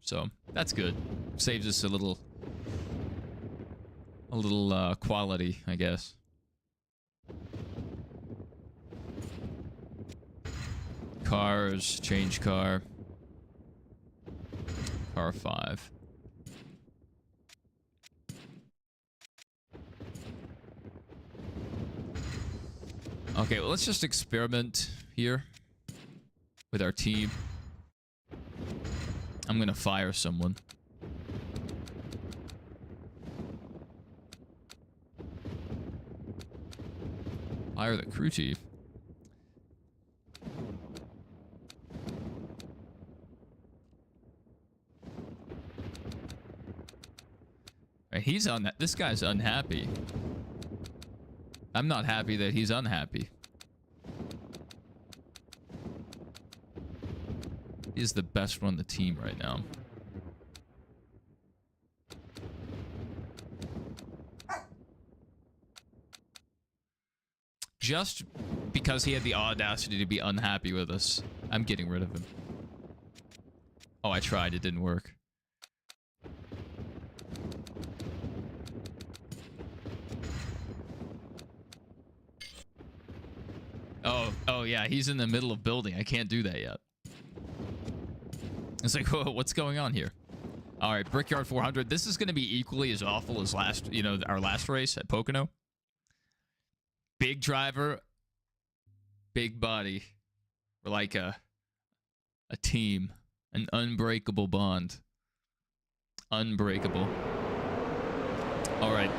Speaker 1: so that's good. Saves us a little quality, I guess. Cars, change car. Car 5. Okay, well, let's just experiment here with our team. I'm gonna fire someone. Fire the crew chief. This guy's unhappy. I'm not happy that he's unhappy. He's the best one on the team right now. Just because he had the audacity to be unhappy with us, I'm getting rid of him. Oh, I tried. It didn't work. Oh yeah, he's in the middle of building. I can't do that yet. It's like, whoa, what's going on here? All right, Brickyard 400. This is going to be equally as awful as our last race at Pocono. Big driver, big body. We're like a team, an unbreakable bond. Unbreakable. All right.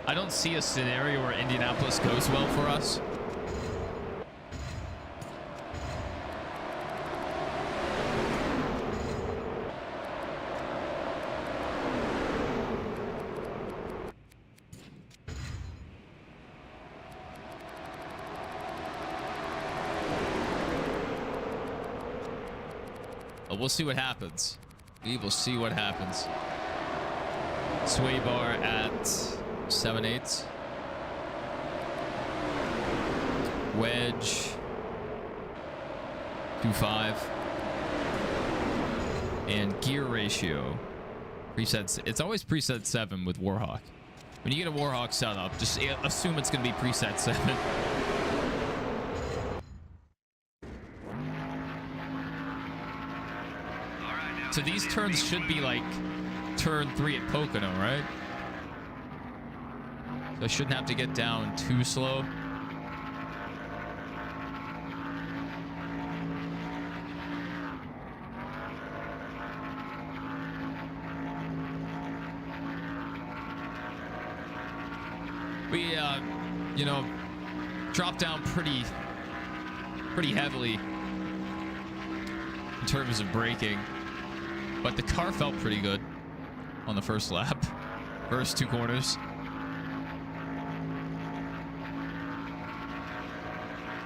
Speaker 1: I don't see a scenario where Indianapolis goes well for us. But we'll see what happens. We will see what happens. Sway bar at 7/8. Wedge 2.5. And gear ratio presets. It's always preset 7 with Warhawk. When you get a Warhawk setup, just assume it's going to be preset 7. So these turns should be like turn 3 at Pocono, right? So I shouldn't have to get down too slow. We, dropped down pretty heavily in terms of braking, but the car felt pretty good on the first lap, first 2 corners.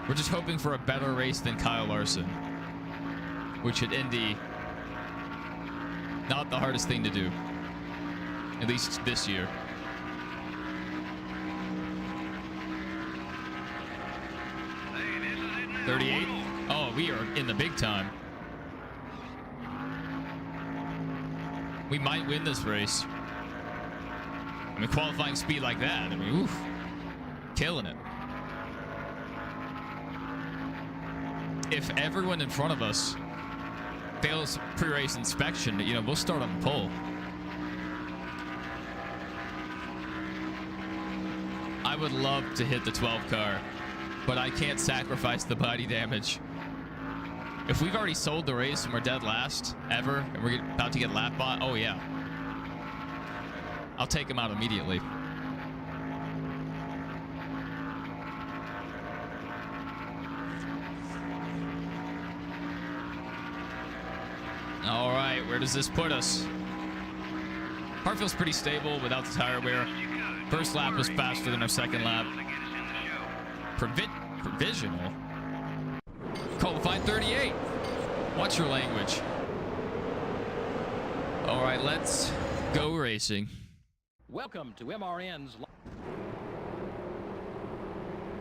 Speaker 1: We're just hoping for a better race than Kyle Larson, which at Indy, not the hardest thing to do, at least this year.
Speaker 3: Hey,
Speaker 1: 38. Oh, we are in the big time. We might win this race. I mean, qualifying speed like that. I mean, oof, killing it. If everyone in front of us fails pre-race inspection, we'll start on the pole. I would love to hit the 12 car, but I can't sacrifice the body damage. If we've already sold the race and we're dead last ever, and we're about to get lap bot, oh yeah. I'll take him out immediately. All right, where does this put us? Car feels pretty stable without the tire wear. First lap was faster than our second lap. Provisional? Qualified 38. Watch your language. All right, let's go racing.
Speaker 2: Welcome to MRN's.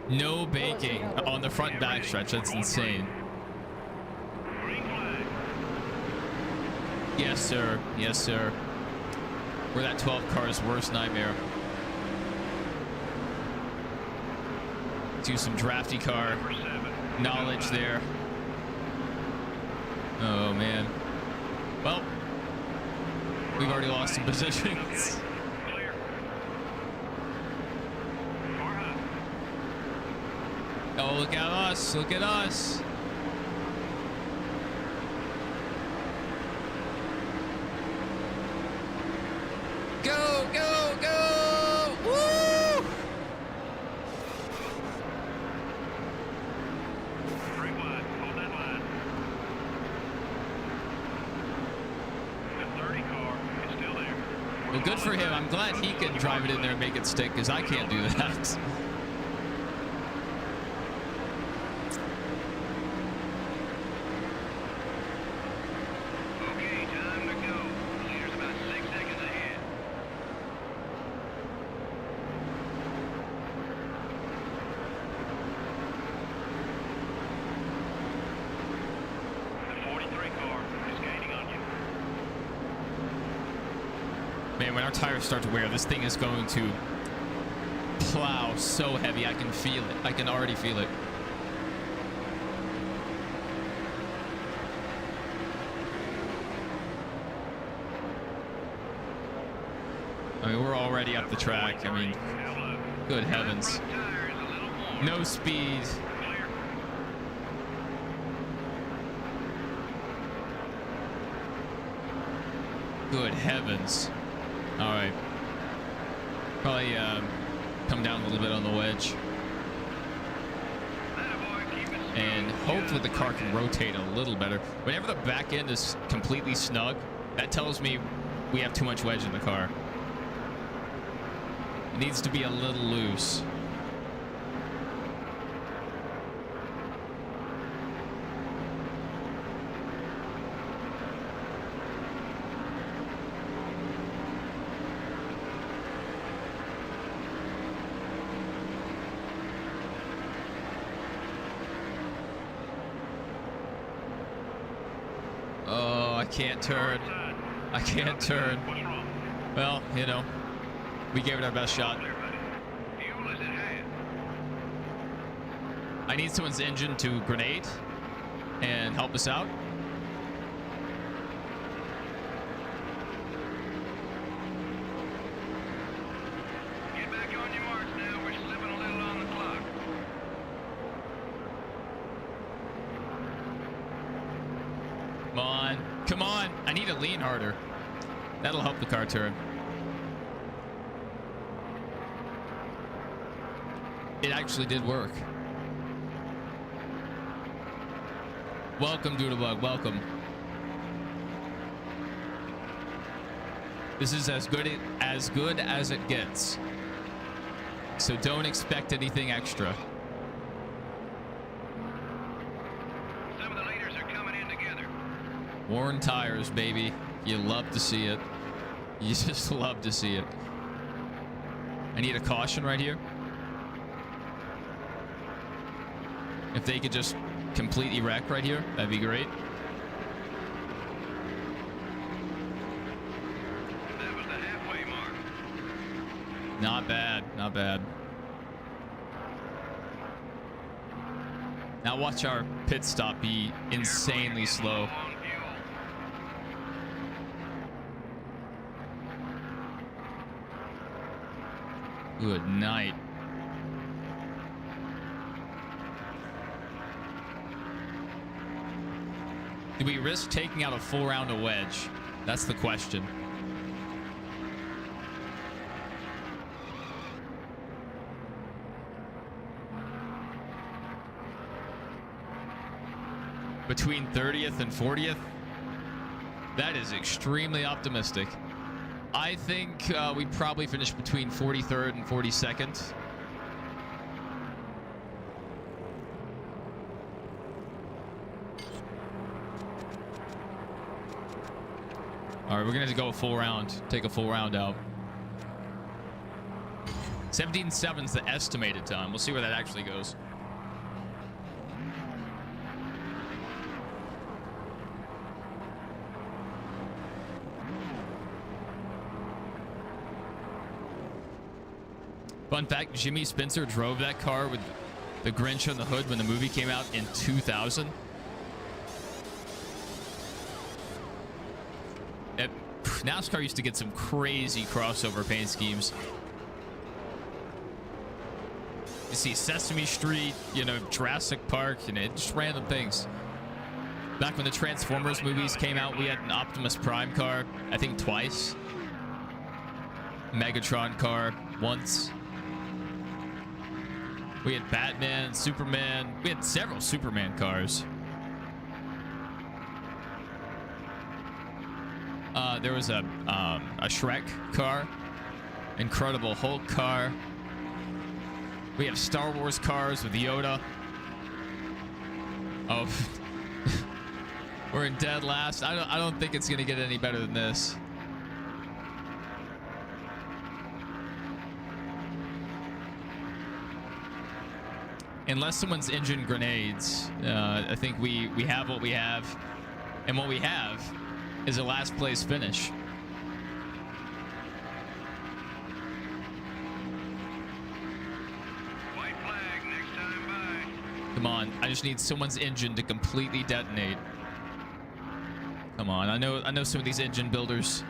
Speaker 1: No baking on the front backstretch. That's insane. Yes, sir. Yes, sir. We're that 12 car's worst nightmare. Do some Draftycar knowledge there. Oh, man. Well, we've already lost some positions. Oh, look at us. Look at us. Go, go, go! Woo!
Speaker 3: Brake line, hold that line.
Speaker 1: good for him. I'm glad he can drive it in there and make it stick, because I can't do that.
Speaker 3: Okay, time to go. Leader's about 6 seconds ahead. The 43 car is gaining on you.
Speaker 1: Man, when our tires start to wear, this thing is going to plow so heavy. I can feel it. I can already feel it. I mean, we're already up the track. I mean, good heavens.
Speaker 3: Front tire is a little warm.
Speaker 1: No speed.
Speaker 3: Clear.
Speaker 1: Good heavens. All right. Probably come down a little bit on the wedge.
Speaker 3: Attaboy, keep it smooth.
Speaker 1: And hopefully the car can rotate a little better. Whenever the back end is completely snug, that tells me we have too much wedge in the car. It needs to be a little loose. Oh, I can't turn. I can't turn.
Speaker 3: What's wrong?
Speaker 1: Well, you know, we gave it our best shot.
Speaker 3: Clear, buddy. Fuel is at hand.
Speaker 1: I need someone's engine to grenade and help us out.
Speaker 3: Get back on your marks now. We're slipping a little on the clock.
Speaker 1: Come on. Come on. I need to lean harder. That'll help the car turn. It actually did work. Welcome, Doodlebug. Welcome. This is as good as it gets. So don't expect anything extra.
Speaker 3: Some of the leaders are coming in together.
Speaker 1: Worn tires, baby. You love to see it. You just love to see it. I need a caution right here. If they could just completely wreck right here, that'd be great.
Speaker 3: That was the halfway mark.
Speaker 1: Not bad, not bad. Now watch our pit stop be insanely slow.
Speaker 3: On fuel.
Speaker 1: Good night. Do we risk taking out a full round of wedge? That's the question. Between 30th and 40th? That is extremely optimistic. I think we probably finish between 43rd and 42nd. All right, we're gonna go a full round. Take a full round out. 17.7's the estimated time. We'll see where that actually goes. Fun fact, Jimmy Spencer drove that car with the Grinch on the hood when the movie came out in 2000. NASCAR used to get some crazy crossover paint schemes. You see Sesame Street, you know, Jurassic Park, you know, just random things. Back when the Transformers movies came out, we had an Optimus Prime car, I think twice. Megatron car once. We had Batman, Superman. We had several Superman cars. There was a Shrek car, incredible Hulk car. We have Star Wars cars with Yoda. Oh, we're in dead last. I don't think it's gonna get any better than this. Unless someone's engine grenades, I think we have what we have, and what we have is a last place finish.
Speaker 3: White flag next time by.
Speaker 1: Come on, I just need someone's engine to completely detonate. Come on, I know some of these engine builders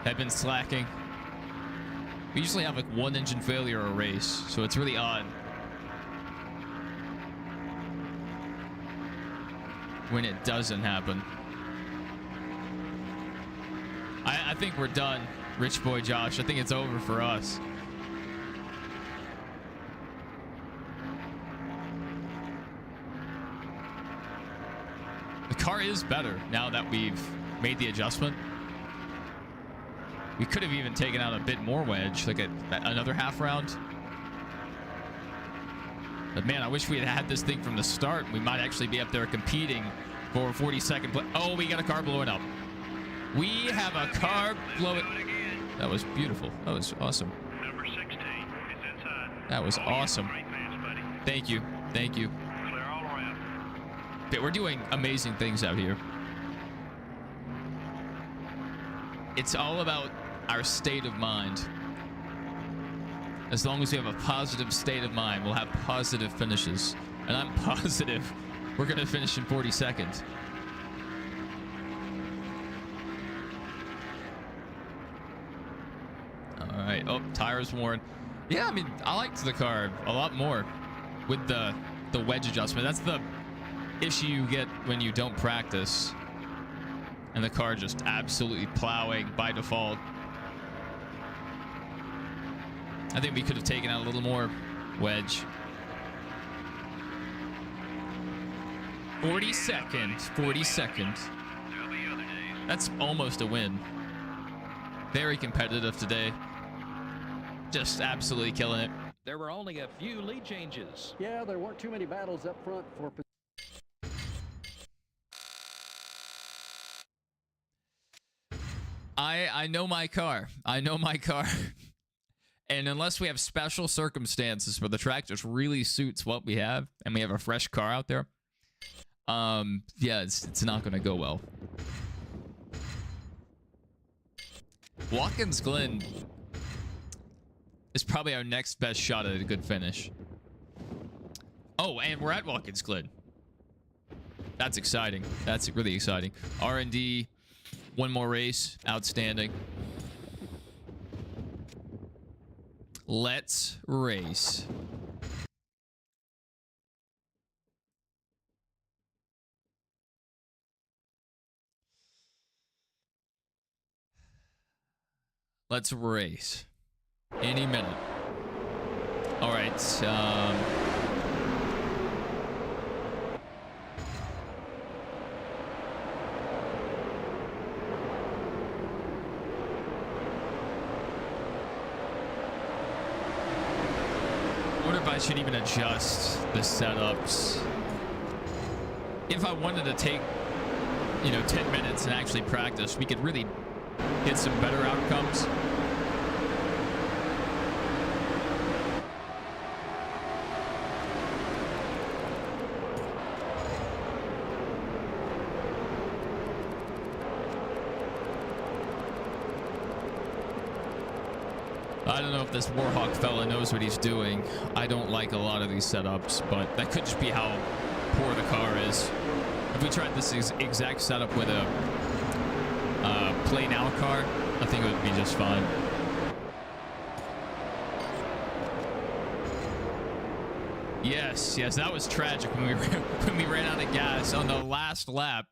Speaker 1: have been slacking. We usually have like one engine failure a race, so it's really odd when it doesn't happen. I think we're done, Rich Boy Josh. I think it's over for us. The car is better now that we've made the adjustment. We could have even taken out a bit more wedge, like another half round. But man, I wish we had this thing from the start. We might actually be up there competing for a 42nd place. Oh, we got a car blowing up. We have a car blowing. That was beautiful. That was awesome.
Speaker 3: Number 16 is inside.
Speaker 1: That was awesome.
Speaker 3: Great fans, buddy.
Speaker 1: Thank you. Thank you.
Speaker 3: Clear all around.
Speaker 1: Okay, we're doing amazing things out here. It's all about our state of mind. As long as we have a positive state of mind, we'll have positive finishes. And I'm positive we're going to finish in 42nd. All right. Oh, tires worn. Yeah, I mean, I liked the car a lot more with the wedge adjustment. That's the issue you get when you don't practice. And the car just absolutely plowing by default. I think we could have taken out a little more wedge. 42nd. 42nd.
Speaker 3: There'll be other days.
Speaker 1: That's almost a win. Very competitive today. Just absolutely killing it.
Speaker 2: There were only a few lead changes.
Speaker 5: Yeah, there weren't too many battles up front for.
Speaker 1: I know my car. I know my car. And unless we have special circumstances where the track just really suits what we have and we have a fresh car out there, yeah, it's not going to go well. Watkins Glen is probably our next best shot at a good finish. Oh, and we're at Watkins Glen. That's exciting. That's really exciting. R&D, one more race. Outstanding. Let's race. Let's race. Any minute. All right. I wonder if I should even adjust the setups. If I wanted to take, 10 minutes and actually practice, we could really get some better outcomes. I don't know if this Warhawk fella knows what he's doing. I don't like a lot of these setups, but that could just be how poor the car is. If we tried this exact setup with a play now car, I think it would be just fine. Yes, that was tragic when we ran out of gas on the last lap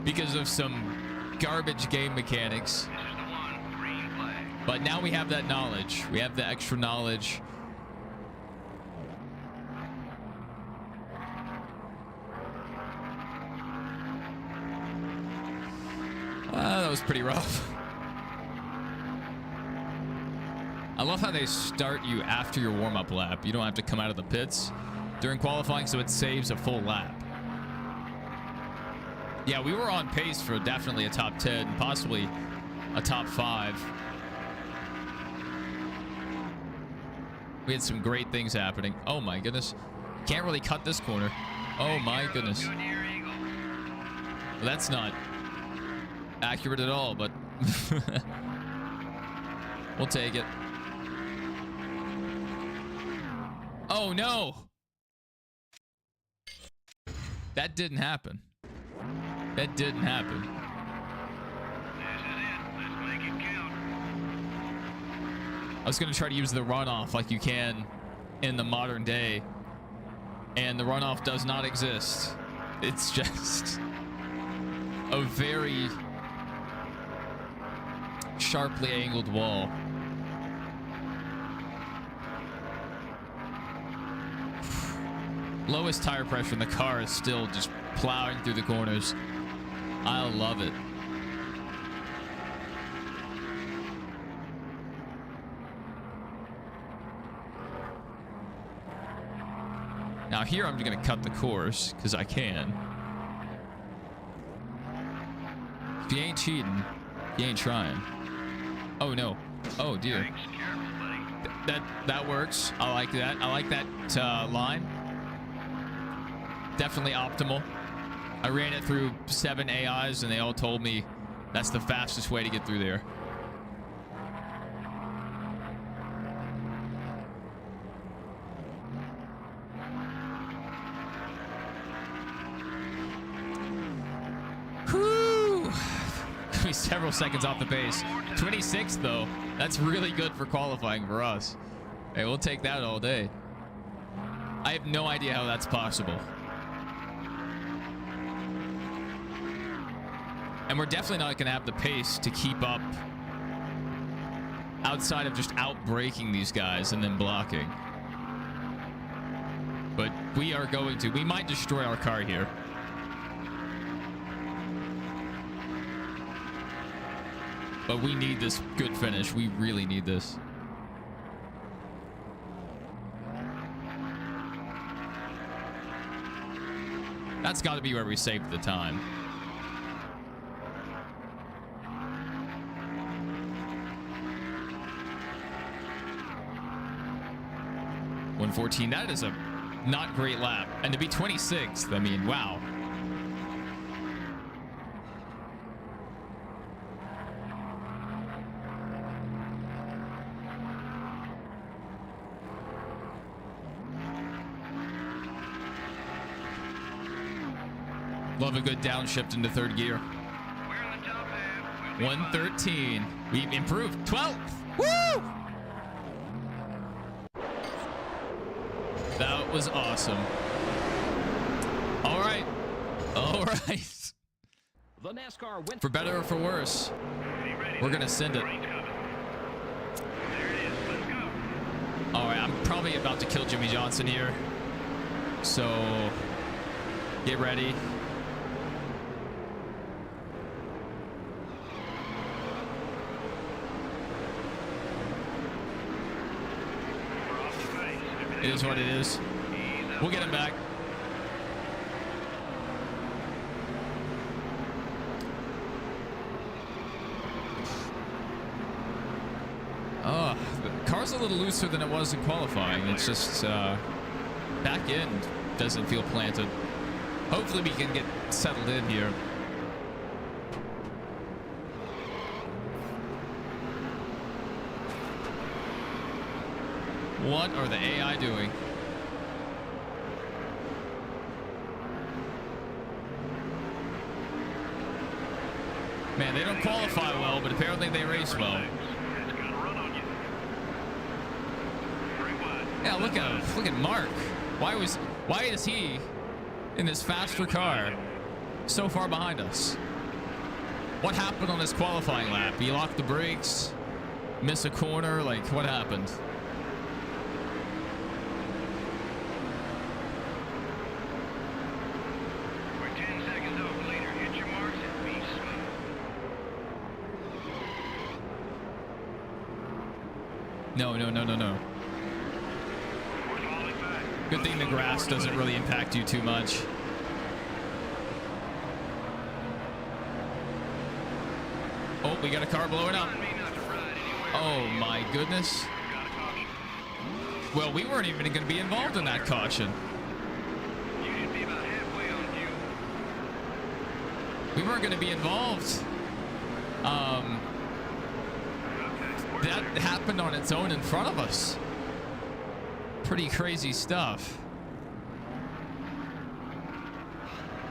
Speaker 1: because of some garbage game mechanics.
Speaker 3: This is the one. Green flag.
Speaker 1: But now we have that knowledge. We have the extra knowledge. That was pretty rough. I love how they start you after your warm-up lap. You don't have to come out of the pits during qualifying, so it saves a full lap. Yeah, we were on pace for definitely a top 10, possibly a top 5. We had some great things happening. Oh my goodness. Can't really cut this corner. Oh my goodness. Well, that's not accurate at all, but we'll take it. Oh no. That didn't happen. That didn't happen.
Speaker 3: This is it. Let's make it count.
Speaker 1: I was going to try to use the runoff like you can in the modern day, and the runoff does not exist. It's just a very sharply angled wall. Lowest tire pressure in the car is still just plowing through the corners. I love it. Now here I'm going to cut the course because I can. If you ain't cheating, you ain't trying. Oh no. Oh dear.
Speaker 3: Thanks. Careful, buddy.
Speaker 1: That works. I like that. I like that line. Definitely optimal. I ran it through 7 AIs and they all told me that's the fastest way to get through there. Whew. Several seconds off the pace. 26th though. That's really good for qualifying for us. Hey, we'll take that all day. I have no idea how that's possible. And we're definitely not going to have the pace to keep up outside of just outbraking these guys and then blocking. But we are going to. We might destroy our car here. But we need this good finish. We really need this. That's got to be where we saved the time. .114. That is a not great lap. And to be 26th, I mean, wow. Love a good downshift into third gear.
Speaker 3: We're in the top half. We'll be
Speaker 1: 113. We've improved. 12th. Woo! That was awesome. All right. All right.
Speaker 2: The NASCAR went
Speaker 1: For better or for worse, we're going to send it.
Speaker 3: There it is. Let's go.
Speaker 1: All right. I'm probably about to kill Jimmy Johnson here. So get ready.
Speaker 3: We're off the pace.
Speaker 1: It is what it is. We'll get him back. Oh, the car's a little looser than it was in qualifying. It's just back end doesn't feel planted. Hopefully we can get settled in here. What are the AI doing? Man, they don't qualify well, but apparently they race well.
Speaker 3: It's gonna run on you. Rewind.
Speaker 1: Yeah, look at him. Look at Mark. Why is he in this faster car so far behind us? What happened on his qualifying lap? He locked the brakes, miss a corner, like what happened?
Speaker 3: We're 10 seconds over, leader. Hit your marks and be smooth.
Speaker 1: No.
Speaker 3: We're falling back.
Speaker 1: Good thing the grass doesn't really impact you too much. Oh, we got a car blowing up.
Speaker 3: Remind me not to ride anywhere.
Speaker 1: Oh my goodness.
Speaker 3: Got a caution.
Speaker 1: Well, we weren't even going to be involved in that caution.
Speaker 3: You should be about halfway on fuel.
Speaker 1: We weren't going to be involved.
Speaker 3: Okay. We're
Speaker 1: That
Speaker 3: clear.
Speaker 1: happened on its own in front of us. Pretty crazy stuff.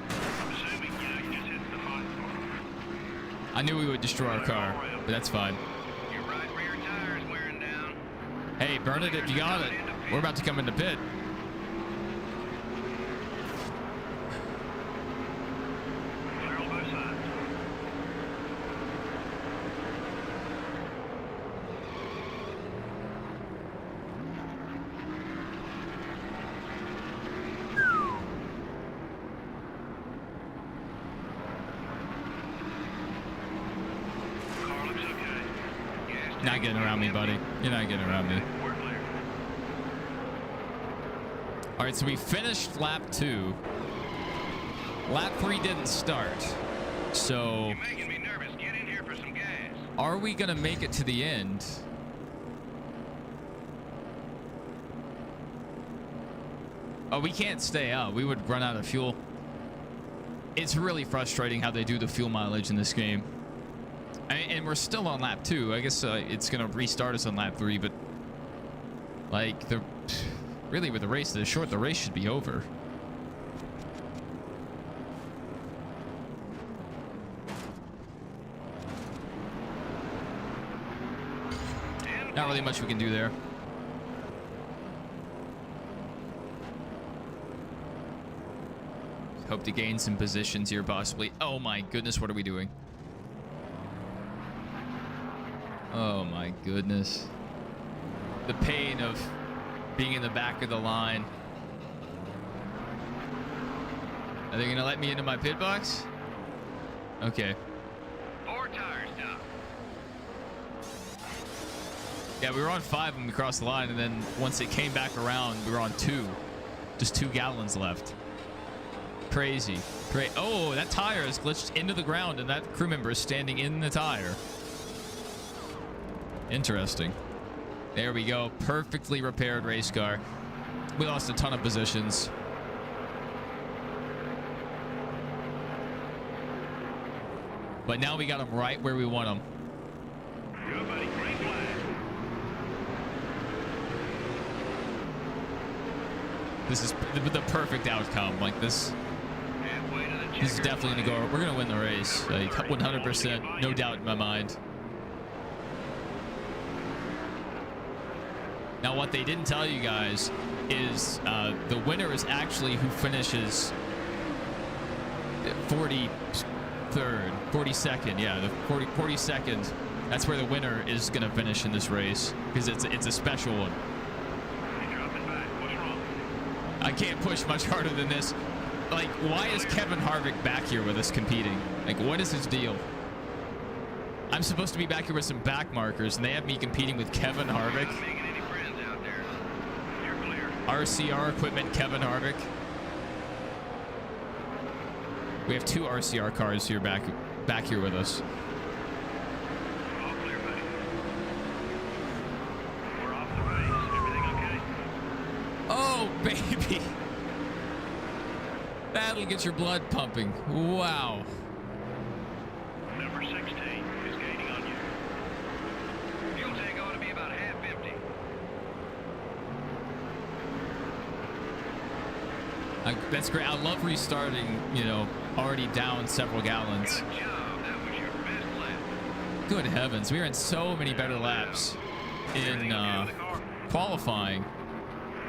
Speaker 3: I'm assuming, you just hit the hot spot.
Speaker 1: I knew we would destroy our car, but that's fine.
Speaker 3: Your right rear tire's wearing down.
Speaker 1: Hey, burn it if you got it. We're about to come into pit.
Speaker 3: Clear on both sides. Car looks okay. Gas
Speaker 1: Not getting around me, buddy. You're not getting around me.
Speaker 3: We're clear.
Speaker 1: All right, so we finished lap 2. Lap 3 didn't start. So
Speaker 3: You're making me nervous. Get in here for some gas.
Speaker 1: are we going to make it to the end? Oh, we can't stay out. We would run out of fuel. It's really frustrating how they do the fuel mileage in this game. And we're still on lap 2. I guess it's going to restart us on lap 3, but like really with the race this short, the race should be over. Not really much we can do there. Hope to gain some positions here, possibly. Oh my goodness, what are we doing? Oh my goodness. The pain of being in the back of the line. Are they gonna let me into my pit box? Okay.
Speaker 3: 4 tires down.
Speaker 1: Yeah, we were on 5 when we crossed the line, and then once it came back around, we were on 2. Just 2 gallons left. Crazy. Great. Oh, that tire is glitched into the ground, and that crew member is standing in the tire. Interesting. There we go. Perfectly repaired race car. We lost a ton of positions. But now we got them right where we want them.
Speaker 3: Good, buddy. Green flag.
Speaker 1: This is the perfect outcome. Like this.
Speaker 3: Halfway to the
Speaker 1: This is
Speaker 3: checker
Speaker 1: definitely gonna go. We're gonna win the race. Like 100%, no doubt in my mind. Now, what they didn't tell you guys is the winner is actually who finishes 43rd, 42nd. Yeah, the 42nd. That's where the winner is gonna finish in this race because it's a special one.
Speaker 3: You're dropping back. What's wrong?
Speaker 1: I can't push much harder than this. Like, why is Kevin Harvick back here with us competing? Like, what is his deal? I'm supposed to be back here with some back markers, and they have me competing with Kevin Harvick.
Speaker 3: Not making any friends out there. You're clear.
Speaker 1: RCR equipment, Kevin Harvick. We have 2 RCR cars here back here with us.
Speaker 3: All clear, buddy. We're off the race. Everything okay?
Speaker 1: Oh, baby. That'll get your blood pumping. Wow.
Speaker 3: Number 16 is gaining on you. Fuel tank ought to be about half empty.
Speaker 1: That's great. I love restarting, you know, already down several gallons.
Speaker 3: Good job. That was your best lap.
Speaker 1: Good heavens. We were in so many better laps in
Speaker 3: Everything okay with the car?
Speaker 1: qualifying.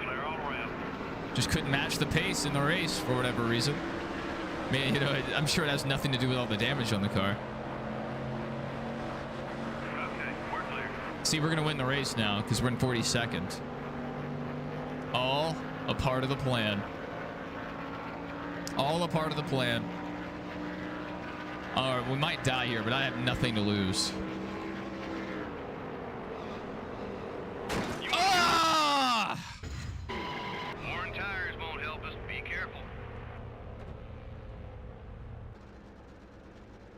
Speaker 3: Clear all around.
Speaker 1: Just couldn't match the pace in the race for whatever reason. I mean, you know, I'm sure it has nothing to do with all the damage on the car.
Speaker 3: Okay, we're clear.
Speaker 1: See, we're going to win the race now because we're in 42nd. All a part of the plan. All a part of the plan. All right, we might die here, but I have nothing to lose.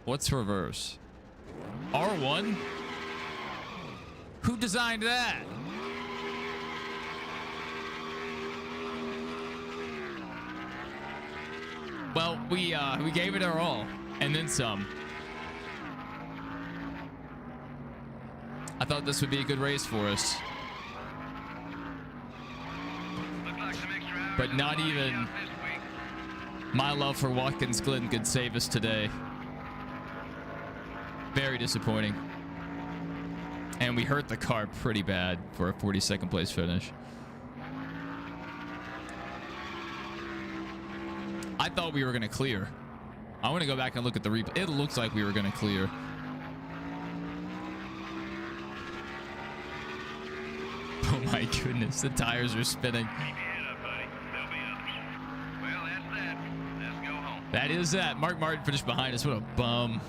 Speaker 1: What's reverse? R1? Who designed that? Well, we gave it our all, and then some. I thought this would be a good race for us.
Speaker 3: Looks like some extra hours
Speaker 1: But not
Speaker 3: on the
Speaker 1: even
Speaker 3: shelf this week.
Speaker 1: my love for Watkins Glen could save us today. Very disappointing. And we hurt the car pretty bad for a 42nd place finish. I thought we were going to clear. I want to go back and look at the replay. It looks like we were going to clear. Oh my goodness, the tires are spinning.
Speaker 3: Keep your head up, buddy. There'll be others. Well, that's that. Let's go home.
Speaker 1: That is that. Mark Martin finished behind us. What a bum.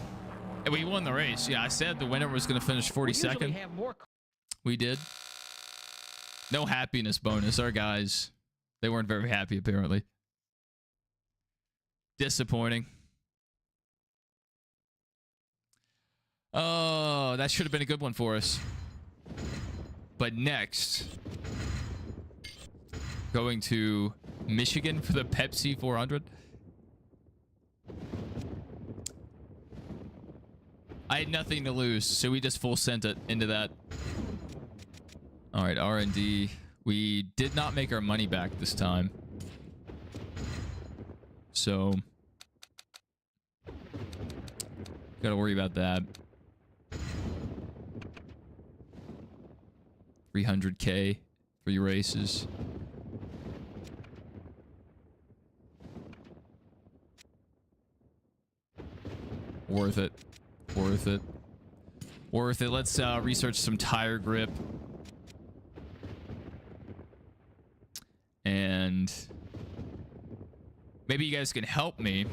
Speaker 1: And we won the race. Yeah, I said the winner was going to finish
Speaker 2: We usually
Speaker 1: 42nd.
Speaker 2: have more
Speaker 1: We did. No happiness bonus. Our guys, they weren't very happy apparently. Disappointing. Oh, that should have been a good one for us. But next, going to Michigan for the Pepsi 400. I had nothing to lose, so we just full sent it into that. All right, R&D. We did not make our money back this time. So, gotta worry about that. 300K for your races. Worth it. Worth it. Worth it. Let's research some tire grip. And maybe you guys can help me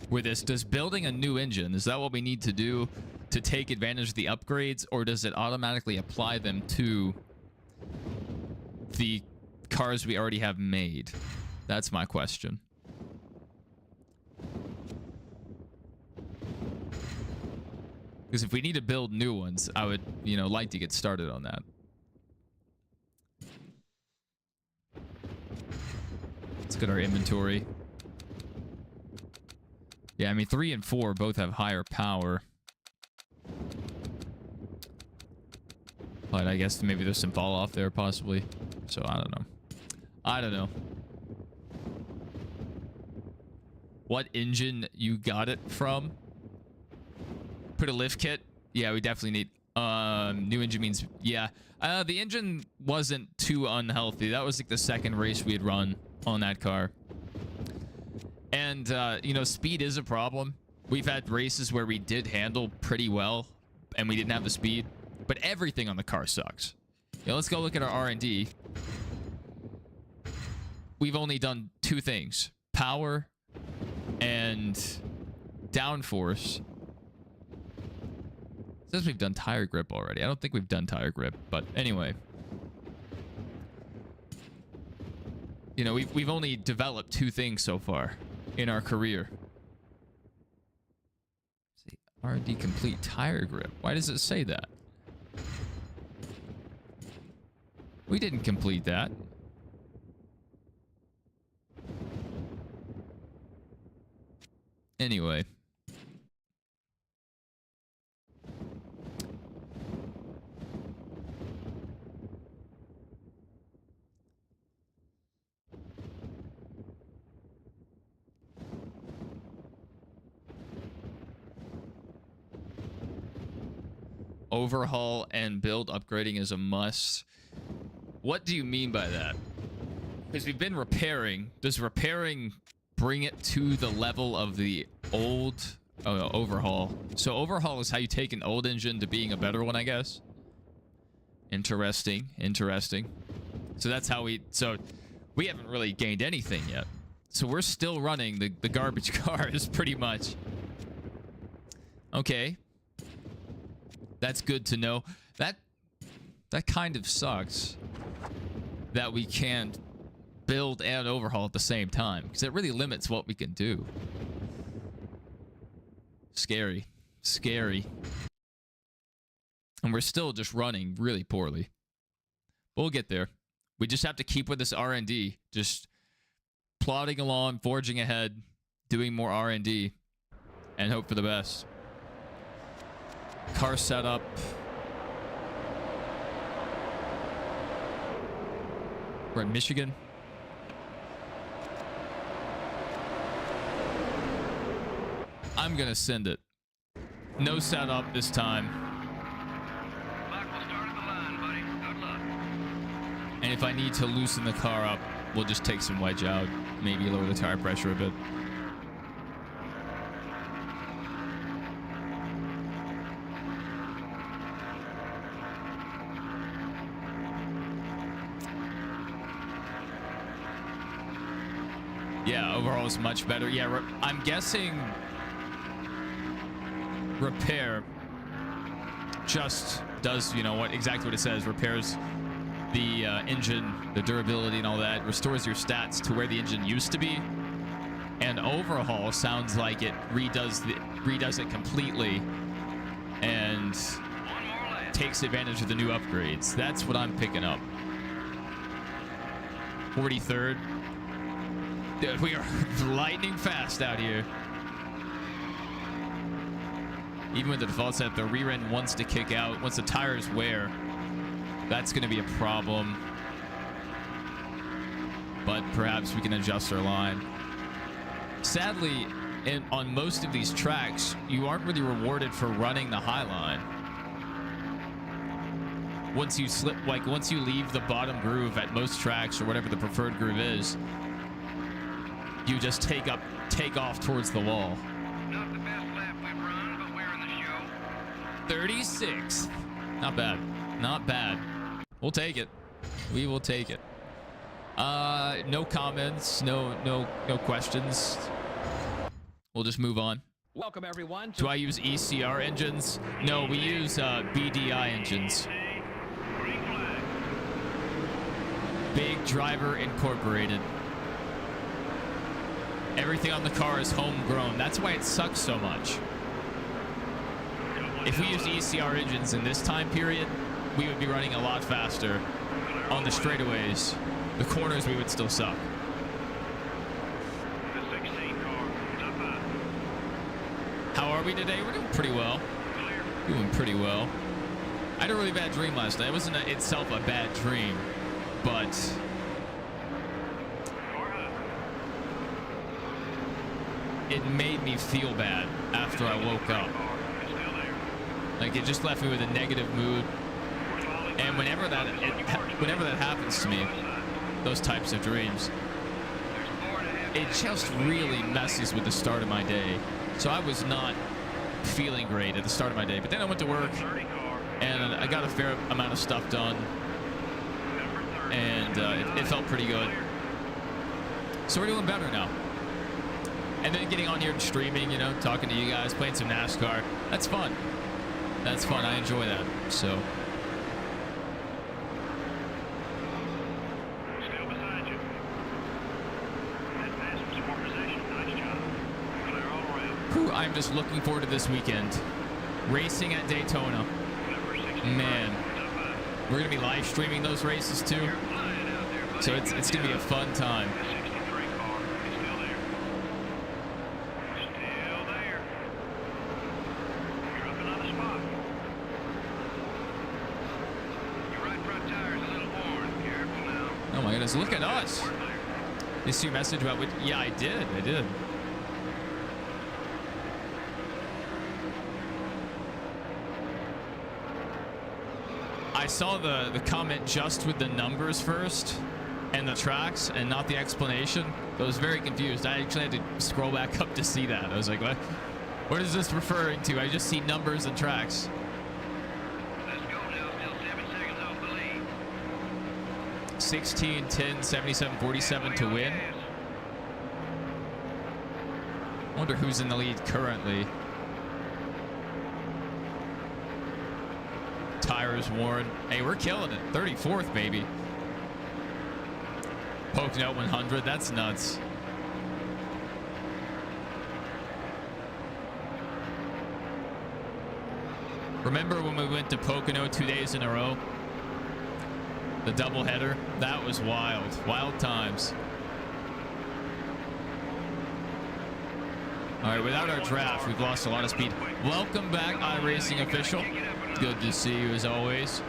Speaker 1: with this. Does building a new engine, is that what we need to do to take advantage of the upgrades, or does it automatically apply them to the cars we already have made? That's my question. Because if we need to build new ones, I would, like to get started on that. Let's get our inventory. Yeah, I mean, 3 and 4 both have higher power. But I guess maybe there's some fall off there, possibly. So, I don't know. I don't know. What engine you got it from? Put a lift kit? Yeah, we definitely need... new engine means... Yeah. The engine wasn't too unhealthy. That was like the second race we had run on that car. And, speed is a problem. We've had races where we did handle pretty well, and we didn't have the speed. But everything on the car sucks. Let's go look at our R&D. We've only done 2 things. Power and downforce. It says we've done tire grip already. I don't think we've done tire grip, but anyway. We've only developed 2 things so far in our career. Let's see, R&D complete tire grip. Why does it say that? We didn't complete that. Anyway. Overhaul and build upgrading is a must. What do you mean by that? Because we've been repairing. Does repairing bring it to the level of the old overhaul? So overhaul is how you take an old engine to being a better one, I guess. Interesting. Interesting. So that's how we haven't really gained anything yet. So we're still running the garbage cars pretty much. Okay. That's good to know. That kind of sucks that we can't build and overhaul at the same time, because it really limits what we can do. Scary. Scary. And we're still just running really poorly. But we'll get there. We just have to keep with this R&D. Just plodding along, forging ahead, doing more R&D, and hope for the best. Car setup. We're in Michigan. I'm going to send it. No setup this time.
Speaker 3: Buck will start at the line, buddy. Good luck.
Speaker 1: And if I need to loosen the car up, we'll just take some wedge out. Maybe lower the tire pressure a bit. Yeah, overall is much better. Yeah, I'm guessing repair just does, you know, what exactly what it says. Repairs the engine, the durability and all that. Restores your stats to where the engine used to be. And overhaul sounds like it redoes it completely and takes advantage of the new upgrades. That's what I'm picking up. 43rd. Dude, we are lightning fast out here. Even with the default set, the rear end wants to kick out. Once the tires wear, that's going to be a problem. But perhaps we can adjust our line. Sadly, on most of these tracks, you aren't really rewarded for running the high line. Once you once you leave the bottom groove at most tracks, or whatever the preferred groove is, you just take off towards the wall.
Speaker 3: Not the best lap we've run, but we're in the show.
Speaker 1: 36. Not bad. Not bad. We'll take it. We will take it. No comments. No questions. We'll just move on.
Speaker 2: Welcome, everyone.
Speaker 1: Do I use ECR engines? No, we use BDI engines.
Speaker 3: Green flag.
Speaker 1: Big Driver Incorporated. Everything on the car is homegrown. That's why it sucks so much. If we used ECR engines in this time period, we would be running a lot faster on the straightaways. The corners, we would still suck.
Speaker 3: The 16 car. Top five.
Speaker 1: How are we today? We're doing pretty well.
Speaker 3: Clear.
Speaker 1: Doing pretty well. I had a really bad dream last night. It wasn't itself a bad dream, but
Speaker 3: Car high.
Speaker 1: it made me feel bad after I woke up.
Speaker 3: Car is still there.
Speaker 1: Like, it just left me with a negative mood. And whenever that happens to me, those types of dreams, it just really messes with the start of my day. So I was not feeling great at the start of my day. But then I went to work,
Speaker 3: 30 car.
Speaker 1: and I got a fair amount of stuff done,
Speaker 3: Number 30.
Speaker 1: and it felt pretty good. So we're doing better now. And then getting on here and streaming, you know, talking to you guys, playing some NASCAR. That's fun. That's fun. I enjoy that. So
Speaker 3: Still beside you. That pass was for possession. Nice job. Clear all around.
Speaker 1: whew, I'm just looking forward to this weekend. Racing at Daytona.
Speaker 3: Number 60.
Speaker 1: Man,
Speaker 3: Top five.
Speaker 1: we're going to be live streaming those races too.
Speaker 3: You're flying out there, buddy.
Speaker 1: So it's going to be a fun time.
Speaker 3: The 63 car is still there. Still there. You're up another spot. Your right front tire's a little worn. Careful now.
Speaker 1: Oh my goodness, look at us.
Speaker 3: There.
Speaker 1: You see your message about what? Yeah, I did. I saw the comment just with the numbers first and the tracks and not the explanation. I was very confused. I actually had to scroll back up to see that. I was like, what? What is this referring to? I just see numbers and tracks.
Speaker 3: Let's go now. Still 7 seconds off the lead.
Speaker 1: 16, 10, 77, 47 to win. I wonder who's in the lead currently. Tires worn. Hey, we're killing it. 34th, baby. Poking out 100. That's nuts. Remember when we went to Pocono 2 days in a row? The doubleheader? That was wild. Wild times. All right, without our draft, we've lost a lot of speed. Welcome back, iRacing official. Good to see you as always.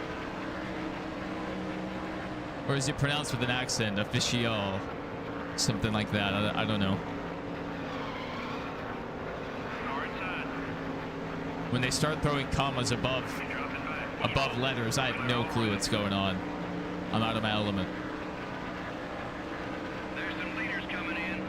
Speaker 1: Or is it pronounced with an accent? Official. Something like that. I don't know. When they start throwing commas above letters, I have no clue what's going on. I'm out of my element.
Speaker 3: There's some leaders coming in.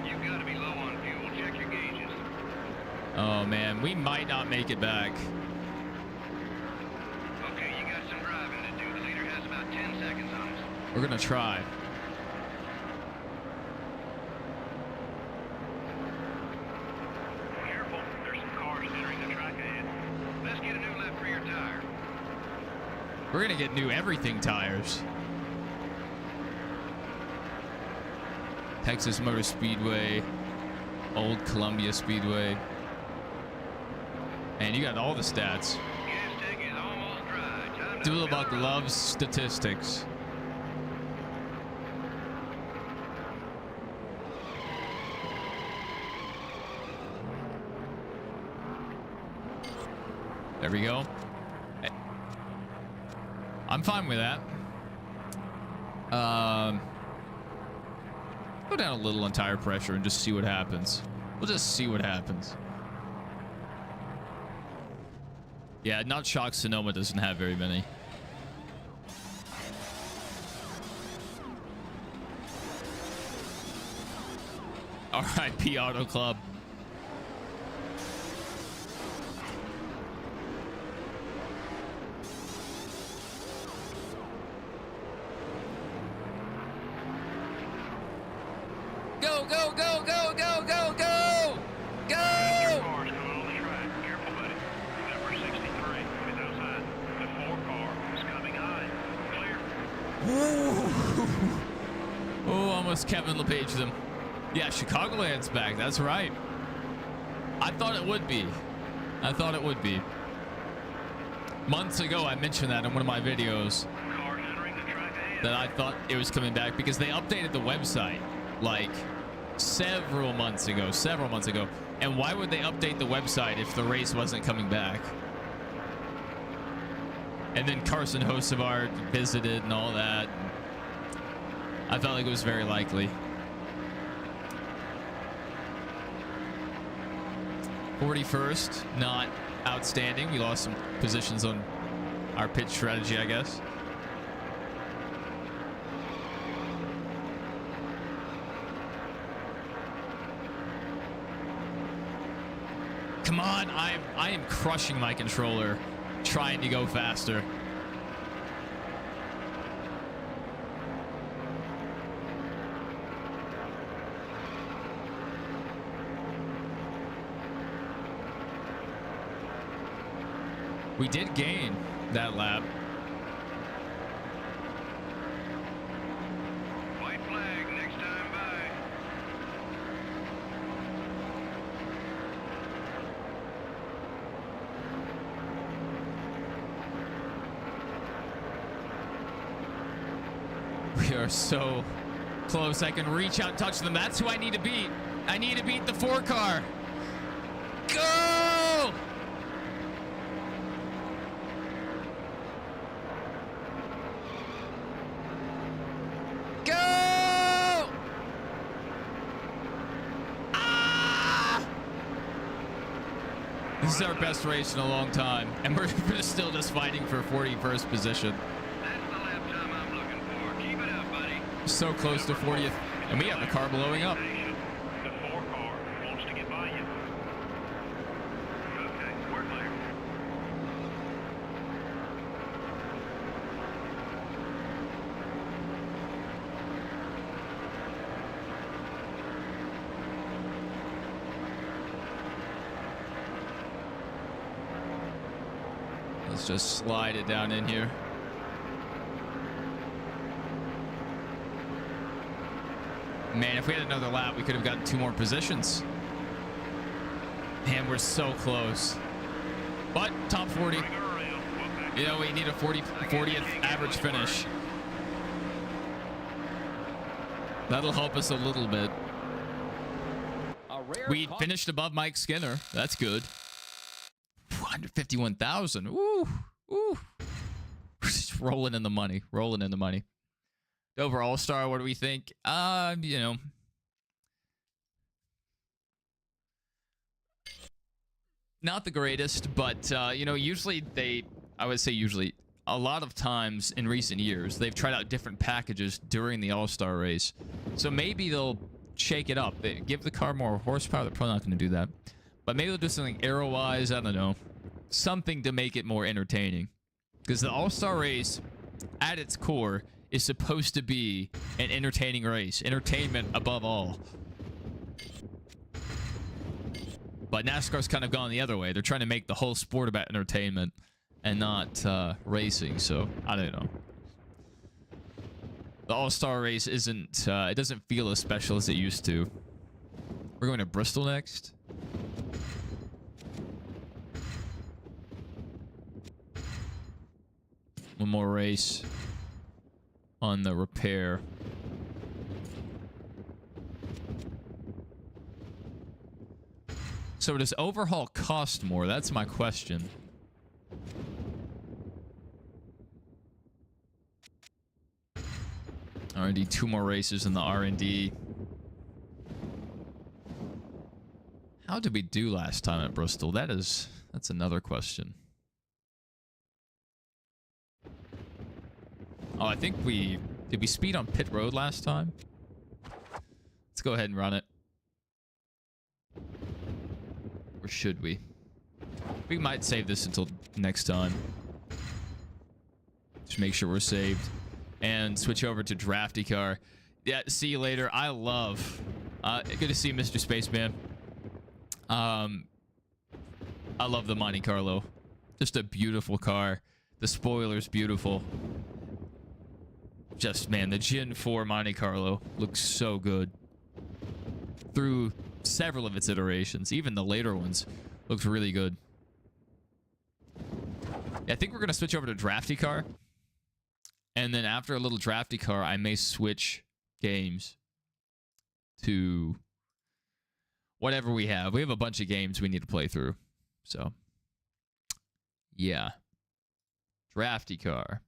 Speaker 3: You've got to be low on fuel. Check your gauges.
Speaker 1: Oh man, we might not make it back.
Speaker 3: Okay, you got some driving to do. The leader has about 10 seconds on us.
Speaker 1: We're gonna try.
Speaker 3: Careful, there's some cars entering the track ahead. Let's get a new left rear tire.
Speaker 1: We're gonna get new everything tires. Texas Motor Speedway, Old Columbia Speedway. Man, you got all the stats.
Speaker 3: Gas tank is almost dry. Time to
Speaker 1: Doolabuk
Speaker 3: fill her up.
Speaker 1: loves statistics. There we go. Hey. I'm fine with that. Go down a little on tire pressure and just see what happens. We'll just see what happens. Yeah, not shocked Sonoma doesn't have very many. RIP Auto Club. Go, go, go, go, go, go, go! Go!
Speaker 3: Cars coming on the track. Careful, buddy. Number 63 is outside. The 4 car is coming high. Clear.
Speaker 1: Oh, almost Kevin LePage them. Yeah, Chicagoland's back. That's right. I thought it would be. I thought it would be. Months ago, I mentioned that in one of my videos
Speaker 3: Cars entering the track ahead.
Speaker 1: that I thought it was coming back because they updated the website like several months ago. And why would they update the website if the race wasn't coming back? And then Carson Hocevar visited and all that. I felt like it was very likely. 41st, not outstanding. We lost some positions on our pitch strategy, I guess. Come on, I am crushing my controller, trying to go faster. We did gain that lap.
Speaker 3: White flag next time by.
Speaker 1: We are so close. I can reach out and touch them. That's who I need to beat. I need to beat the 4 car. Go! Go! Ah! This is our best race in a long time, and we're still just fighting for 41st position.
Speaker 3: That's the lap time I'm looking for. Keep it up, buddy.
Speaker 1: So close to 40th, and we have a car blowing up.
Speaker 3: The 4 car wants to get by you. Okay, we're clear.
Speaker 1: Let's just slide it down in here. Man, if we had another lap, we could have gotten 2 more positions. Man, we're so close. But top 40. You know, we need a 40th average finish. That'll help us a little bit. We finished above Mike Skinner. That's good. 151,000. Ooh. Ooh. Just rolling in the money. Rolling in the money. Dover All-Star, what do we think? You know. Not the greatest, but, you know, usually I would say usually, a lot of times in recent years, they've tried out different packages during the All-Star race. So maybe they'll shake it up. Give the car more horsepower. They're probably not going to do that. But maybe they'll do something aero-wise. I don't know. Something to make it more entertaining. Because the All-Star race, at its core, is supposed to be an entertaining race. Entertainment above all. But NASCAR's kind of gone the other way. They're trying to make the whole sport about entertainment and not racing. So, I don't know. The All-Star race isn't... it doesn't feel as special as it used to. We're going to Bristol next. One more race on the repair. So does overhaul cost more? That's my question. R&D, 2 more races in the R&D. How did we do last time at Bristol? That's another question. Oh, I think did we speed on pit road last time? Let's go ahead and run it. Or should we? We might save this until next time. Just make sure we're saved. And switch over to Draftycar. Yeah, see you later. I love... good to see you, Mr. Spaceman. I love the Monte Carlo. Just a beautiful car. The spoiler's beautiful. Just, man, the Gen 4 Monte Carlo looks so good. Through several of its iterations. Even the later ones looks really good. Yeah, I think we're going to switch over to Draftycar. And then after a little Draftycar, I may switch games to whatever we have. We have a bunch of games we need to play through. So, yeah. Draftycar.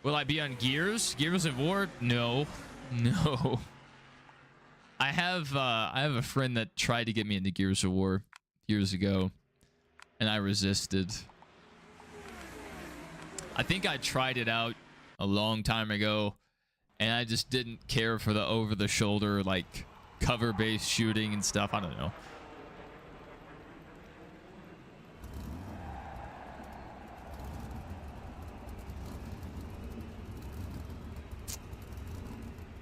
Speaker 1: Will I be on Gears? Gears of War? No. No. I have a friend that tried to get me into Gears of War years ago, and I resisted. I think I tried it out a long time ago, and I just didn't care for the over-the-shoulder, like, cover-based shooting and stuff. I don't know.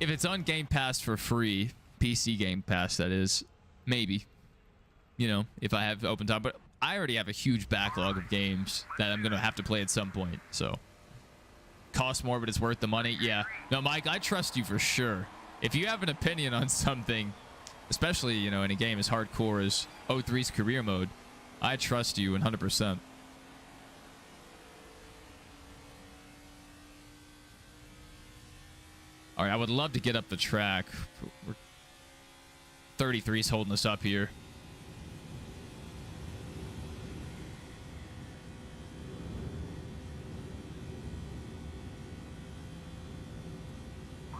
Speaker 1: If it's on Game Pass for free, PC Game Pass, that is, maybe. You know, if I have open time. But I already have a huge backlog of games that I'm going to have to play at some point. So, costs more, but it's worth the money. Yeah. No, Mike, I trust you for sure. If you have an opinion on something, especially, you know, in a game as hardcore as 03's career mode, I trust you 100%. All right, I would love to get up the track. 33's holding us up here.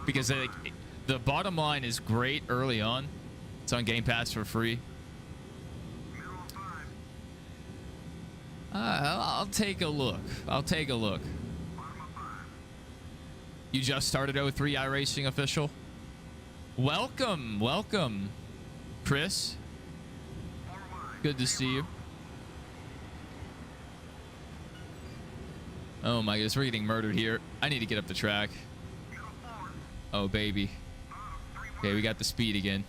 Speaker 1: Because the bottom line is great early on. It's on Game Pass for free. I'll take a look. I'll take a look. You just started 03 iRacing official. Welcome, welcome, Chris. Good to see you. Oh my goodness, we're getting murdered here. I need to get up the track. Oh baby. Okay, we got the speed again.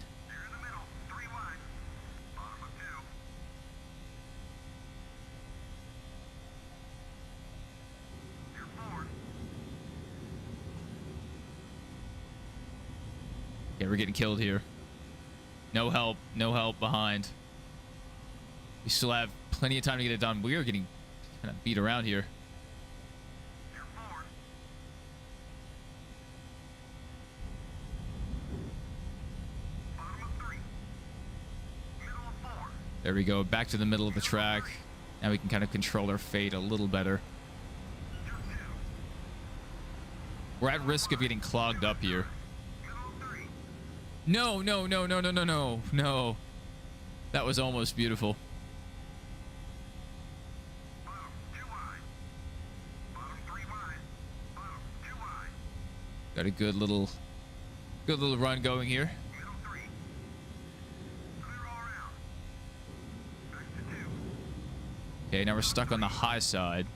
Speaker 1: Okay, we're getting killed here. No help. No help behind. We still have plenty of time to get it done. We are getting kind of beat around here. There we go. Back to the middle of the track. Now we can kind of control our fate a little better. We're at risk of getting clogged up here. No, no, no, no, no, no, no, no. That was almost beautiful. Got a good little run going here. Okay, now we're stuck on the high side.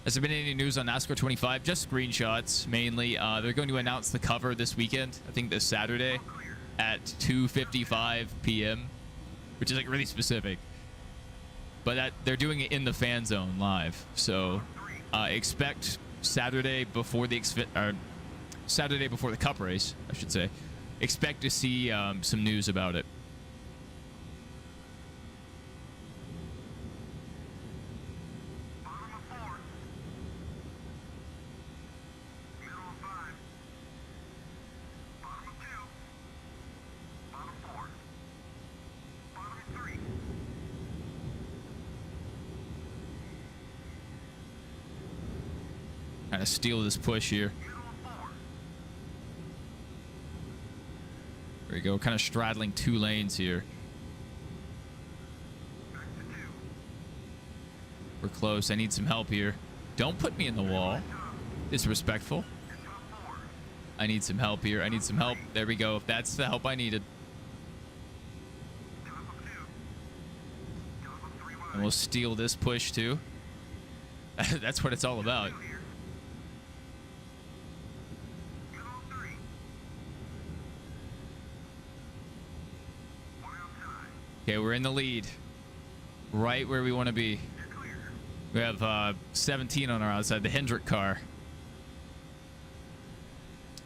Speaker 1: Has there been any news on NASCAR 25? Just screenshots, mainly. They're going to announce the cover this weekend. I think this Saturday at 2:55 p.m., which is like really specific. But they're doing it in the fan zone live. So expect Saturday before the Cup race, I should say. Expect to see some news about it. Kind of steal this push here. There we go. Kind of straddling two lanes here. We're close. I need some help here. Don't put me in the wall. Disrespectful. I need some help here. I need some help. There we go. That's the help I needed. And we'll steal this push too. That's what it's all about. Okay, we're in the lead. Right where we want to be. We have 17 on our outside, the Hendrick car.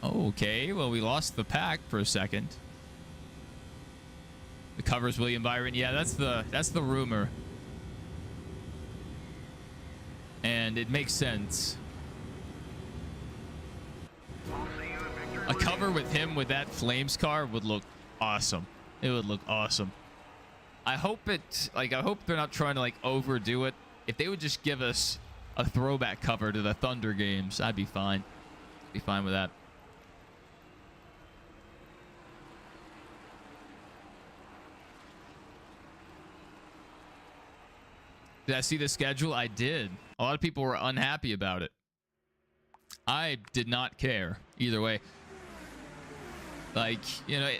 Speaker 1: Okay, well, we lost the pack for a second. The cover's William Byron. Yeah, that's the rumor. And it makes sense. A cover with him with that Flames car would look awesome. It would look awesome. I hope they're not trying to like overdo it. If they would just give us a throwback cover to the Thunder games, I'd be fine. Be fine with that. Did I see the schedule? I did. A lot of people were unhappy about it. I did not care either way. Like, you know,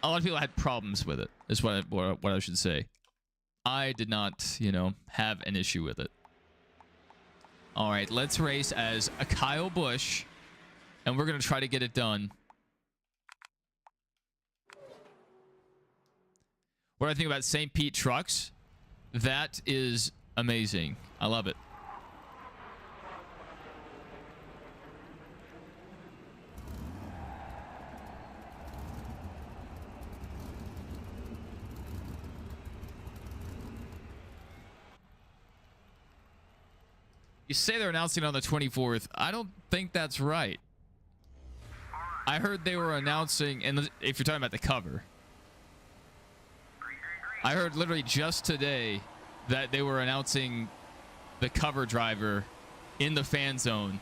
Speaker 1: a lot of people had problems with it, is what I should say. I did not, you know, have an issue with it. All right, let's race as a Kyle Busch, and we're going to try to get it done. What do I think about St. Pete trucks? That is amazing. I love it. You say they're announcing on the 24th. I don't think that's right. I heard they were announcing, and if you're talking about the cover, I heard literally just today that they were announcing the cover driver in the fan zone,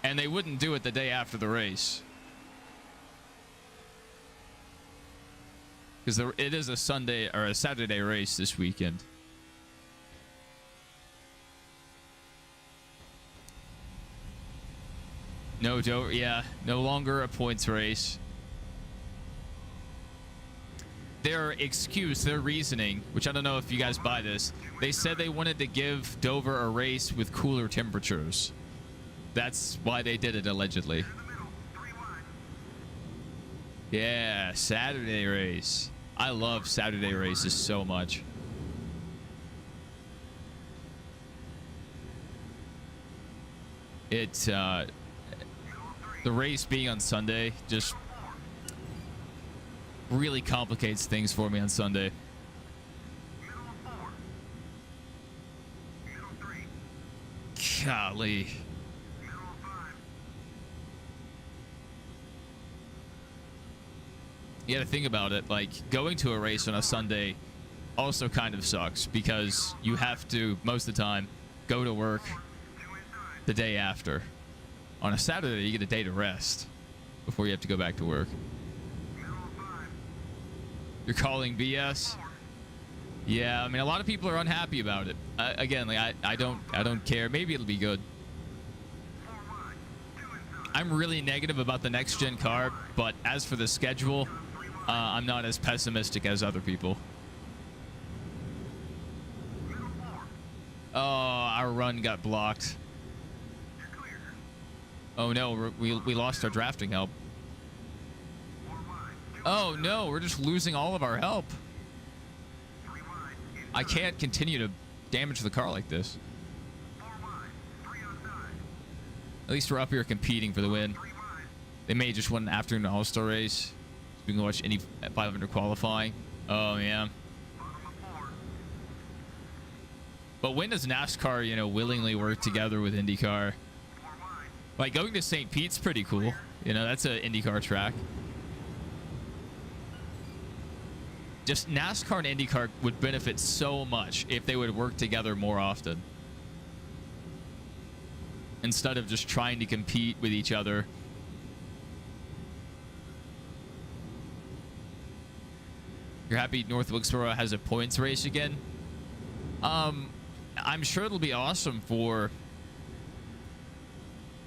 Speaker 1: and they wouldn't do it the day after the race. Because it is a Sunday or a Saturday race this weekend. No, Joe. Yeah, no longer a points race. Their excuse, their reasoning, which I don't know if you guys buy this, they said they wanted to give Dover a race with cooler temperatures. That's why they did it, allegedly. Yeah, Saturday race. I love Saturday races so much. The race being on Sunday, just really complicates things for me on Sunday.
Speaker 3: Middle of 4. Middle 3.
Speaker 1: Golly.
Speaker 3: Middle of 5.
Speaker 1: You got to think about it. Like, going to a race on a Sunday also kind of sucks because you have to, most of the time, go to work
Speaker 3: 2 inside.
Speaker 1: the day after. On a Saturday, you get a day to rest before you have to go back to work.
Speaker 3: Middle of 5.
Speaker 1: You're calling BS? Yeah, I mean, a lot of people are unhappy about it. Again, like I don't care. Maybe it'll be good.
Speaker 3: 4 wide. 2 inside.
Speaker 1: I'm really negative about the next gen car, but as for the schedule, I'm not as pessimistic as other people.
Speaker 3: Middle 4.
Speaker 1: Oh, our run got blocked.
Speaker 3: You're clear.
Speaker 1: Oh no, we lost our drafting help.
Speaker 3: 4 wide. 2
Speaker 1: Oh no, we're just losing all of our help.
Speaker 3: 3 wide.
Speaker 1: I can't continue to damage the car like this.
Speaker 3: 4 wide. 3 outside.
Speaker 1: At least we're up here competing for the win.
Speaker 3: 3 wide.
Speaker 1: They may just win an afternoon all-star race. We can watch any 500 qualifying. Oh yeah.
Speaker 3: Bottom of 4.
Speaker 1: But when does NASCAR, willingly work together with IndyCar?
Speaker 3: 4 wide.
Speaker 1: Like, going to St. Pete's pretty cool. That's an IndyCar track. Just NASCAR and IndyCar would benefit so much if they would work together more often. Instead of just trying to compete with each other. You're happy North Wilkesboro has a points race again? I'm sure it'll be awesome for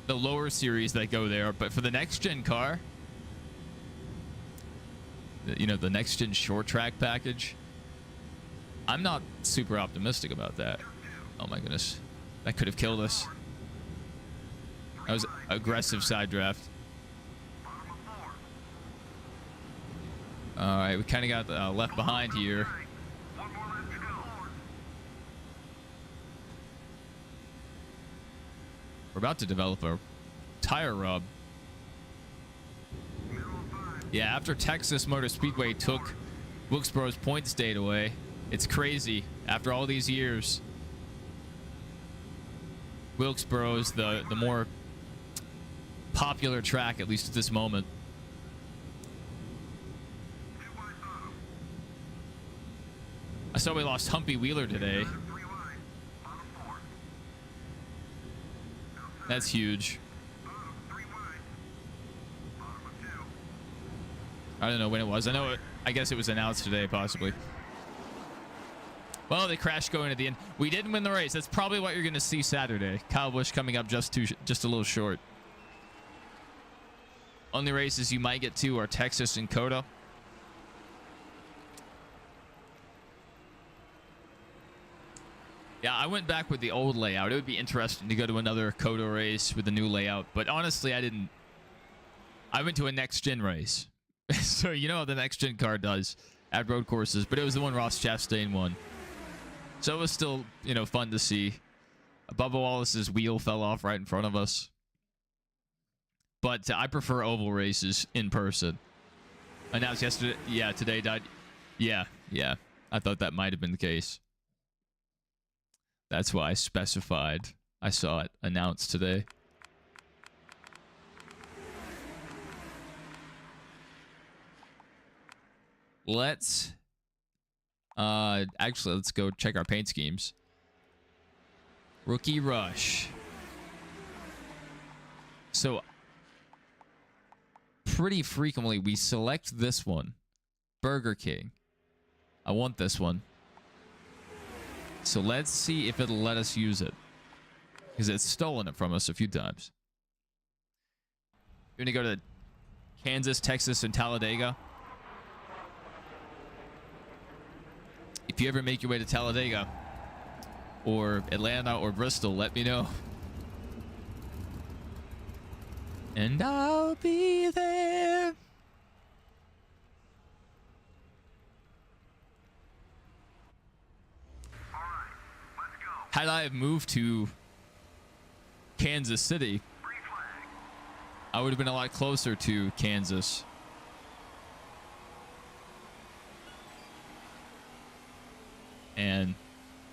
Speaker 1: the lower series that go there, but for the next gen car, the next gen short track package, I'm not super optimistic about that. Oh my goodness, that could have killed us. That was aggressive side draft.
Speaker 3: Bottom of 4.
Speaker 1: All right, we kind of got left behind here.
Speaker 3: 1 more left to go.
Speaker 1: We're about to develop a tire rub.
Speaker 3: Middle of 5.
Speaker 1: Yeah, after Texas Motor Speedway took Wilkesboro's point state away, it's crazy. After all these years, Wilkesboro's the more popular track, at least at this moment.
Speaker 3: 2 wide bottom.
Speaker 1: I saw we lost Humpy Wheeler today.
Speaker 3: 3 wide. Bottom 4. Outside.
Speaker 1: That's huge.
Speaker 3: Bottom 3 wide. Bottom of 2.
Speaker 1: I don't know when it was. I guess it was announced today, possibly. Well, they crashed going to the end. We didn't win the race. That's probably what you're going to see Saturday. Kyle Busch coming up just a little short. Only races you might get to are Texas and Coda. Yeah, I went back with the old layout. It would be interesting to go to another Coda race with the new layout. But honestly, I didn't. I went to a next-gen race. So you know how the next-gen car does at road courses. But it was the one Ross Chastain won. So it was still, fun to see. Bubba Wallace's wheel fell off right in front of us. But I prefer oval races in person. Announced yesterday. Yeah, today died. Yeah. I thought that might have been the case. That's why I specified. I saw it announced today. Let's go check our paint schemes. Rookie Rush. So pretty frequently we select this one. Burger King. I want this one. So let's see if it'll let us use it. Because it's stolen it from us a few times. You're going to go to Kansas, Texas, and Talladega. If you ever make your way to Talladega or Atlanta or Bristol, let me know. And I'll be there. Had I have moved to Kansas City, I would have been a lot closer to Kansas. and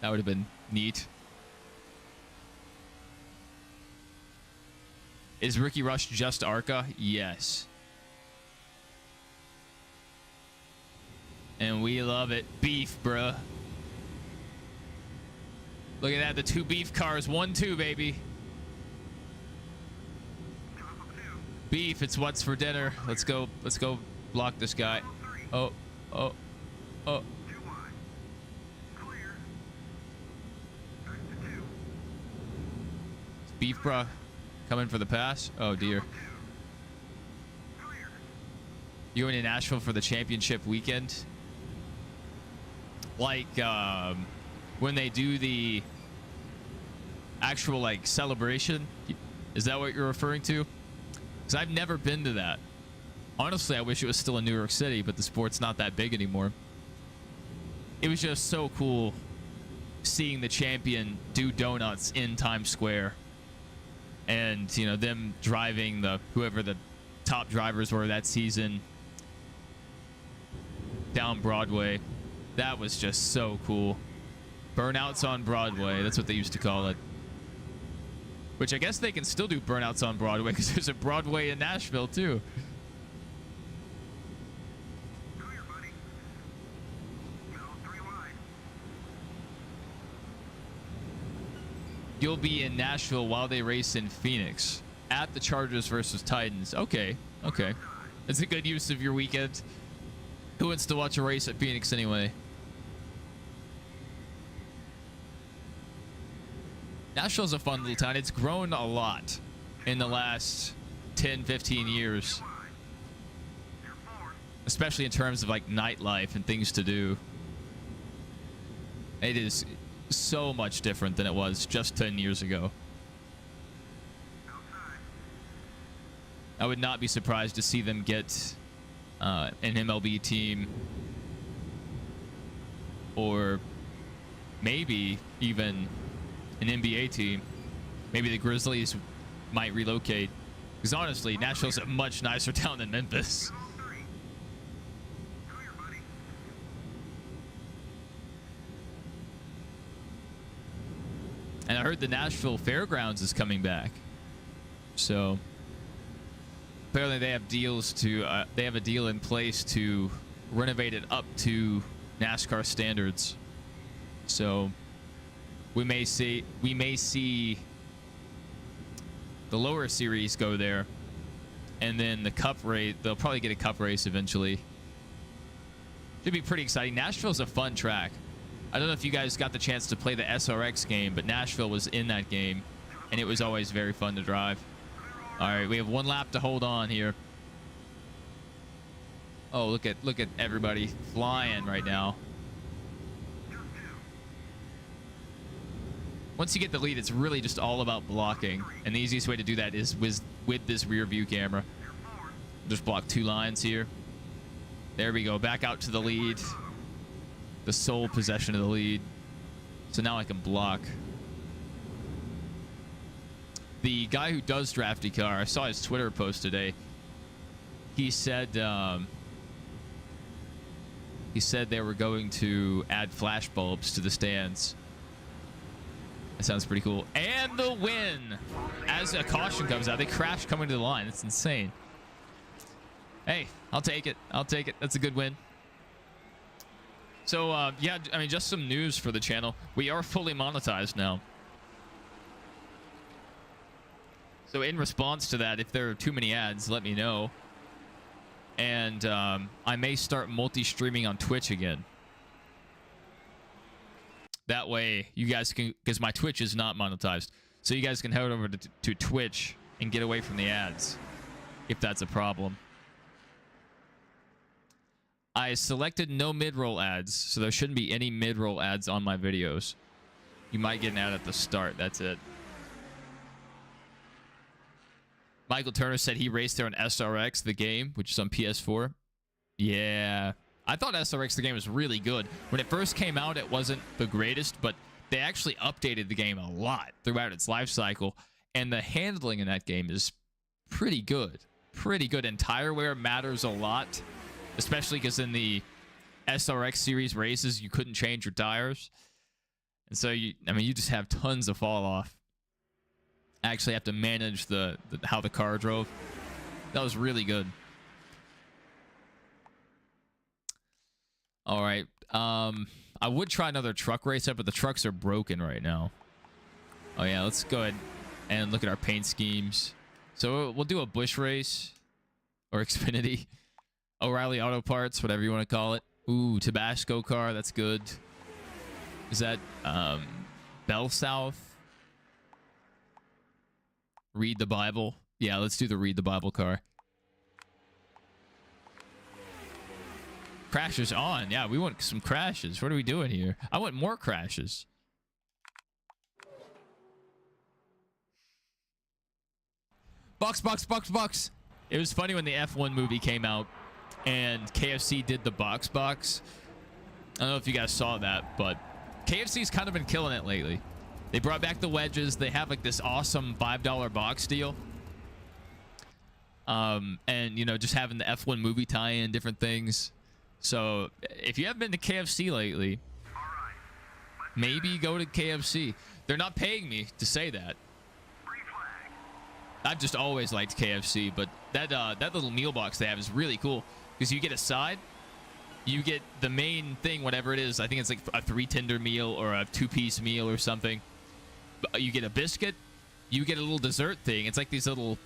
Speaker 1: that would have been neat. Is Ricky Rush just ARCA? Yes. And we love it. Beef, bruh. Look at that. The 2 beef cars. 1-2, baby. Beef, it's what's for dinner. Let's go. Let's go block this guy. Oh. Oh. Oh. Beef, bruh. Coming for the pass. Oh, dear. You going to Nashville for the championship weekend? Like, when they do the actual, like, celebration? Is that what you're referring to? Because I've never been to that. Honestly, I wish it was still in New York City, but the sport's not that big anymore. It was just so cool seeing the champion do donuts in Times Square. And, you know, them driving whoever the top drivers were that season down Broadway. That was just so cool. Burnouts on Broadway. That's what they used to call it. Which I guess they can still do burnouts on Broadway because there's a Broadway in Nashville, too. You'll be in Nashville while they race in Phoenix at the Chargers versus Titans. Okay, okay. That's a good use of your weekend. Who wants to watch a race at Phoenix anyway? Nashville's a fun little town. It's grown a lot in the last 10, 15 years. Especially in terms of like nightlife and things to do. It is so much different than it was just 10 years ago. I would not be surprised to see them get an MLB team, or maybe even an NBA team. Maybe the Grizzlies might relocate, because honestly, Nashville's a much nicer town than Memphis. And I heard the Nashville Fairgrounds is coming back. So apparently they have deals to they have a deal in place to renovate it up to NASCAR standards. So we may see the lower series go there, and then the cup race, they'll probably get a cup race eventually. Should be pretty exciting. Nashville's a fun track. I don't know if you guys got the chance to play the SRX game, but Nashville was in that game, and it was always very fun to drive. All right, we have 1 lap to hold on here. Oh, look at everybody flying right now. Once you get the lead, it's really just all about blocking, and the easiest way to do that is with this rear view camera. Just block 2 lines here. There we go, back out to the lead. The sole possession of the lead. So now I can block. The guy who does Draftycar, I saw his Twitter post today. He said they were going to add flash bulbs to the stands. That sounds pretty cool. And the win! As a caution comes out, they crash coming to the line. It's insane. Hey, I'll take it. I'll take it. That's a good win. So, yeah, I mean, just some news for the channel. We are fully monetized now. So in response to that, if there are too many ads, let me know. And I may start multi-streaming on Twitch again. That way, you guys can, because my Twitch is not monetized. So you guys can head over to Twitch and get away from the ads, if that's a problem. I selected no mid-roll ads, so there shouldn't be any mid-roll ads on my videos. You might get an ad at the start. That's it. Michael Turner said he raced there on SRX, the game, which is on PS4. Yeah. I thought SRX, the game, was really good. When it first came out, it wasn't the greatest, but they actually updated the game a lot throughout its life cycle. And the handling in that game is pretty good. Pretty good. And tire wear matters a lot. Especially because in the SRX series races, you couldn't change your tires. And so you just have tons of fall off. Actually have to manage the how the car drove. That was really good. All right. I would try another truck race up, but the trucks are broken right now. Oh yeah, let's go ahead and look at our paint schemes. So we'll do a Busch race or Xfinity, O'Reilly Auto Parts, whatever you want to call it. Ooh, Tabasco car, that's good. Is that Bell South? Read the Bible. Yeah, let's do the Read the Bible car. Crashes on. Yeah, we want some crashes. What are we doing here? I want more crashes. Box. It was funny when the F1 movie came out and KFC did the box. I don't know if you guys saw that, but KFC's kind of been killing it lately. They brought back the wedges. They have like this awesome $5 box deal. And, you know, just having the F1 movie tie-in, different things. So if you haven't been to KFC lately, maybe go to KFC. They're not paying me to say that. I've just always liked KFC, but that little meal box they have is really cool because you get a side, you get the main thing, whatever it is. I think it's like a 3-tender meal or a 2-piece meal or something. You get a biscuit, you get a little dessert thing. It's like these little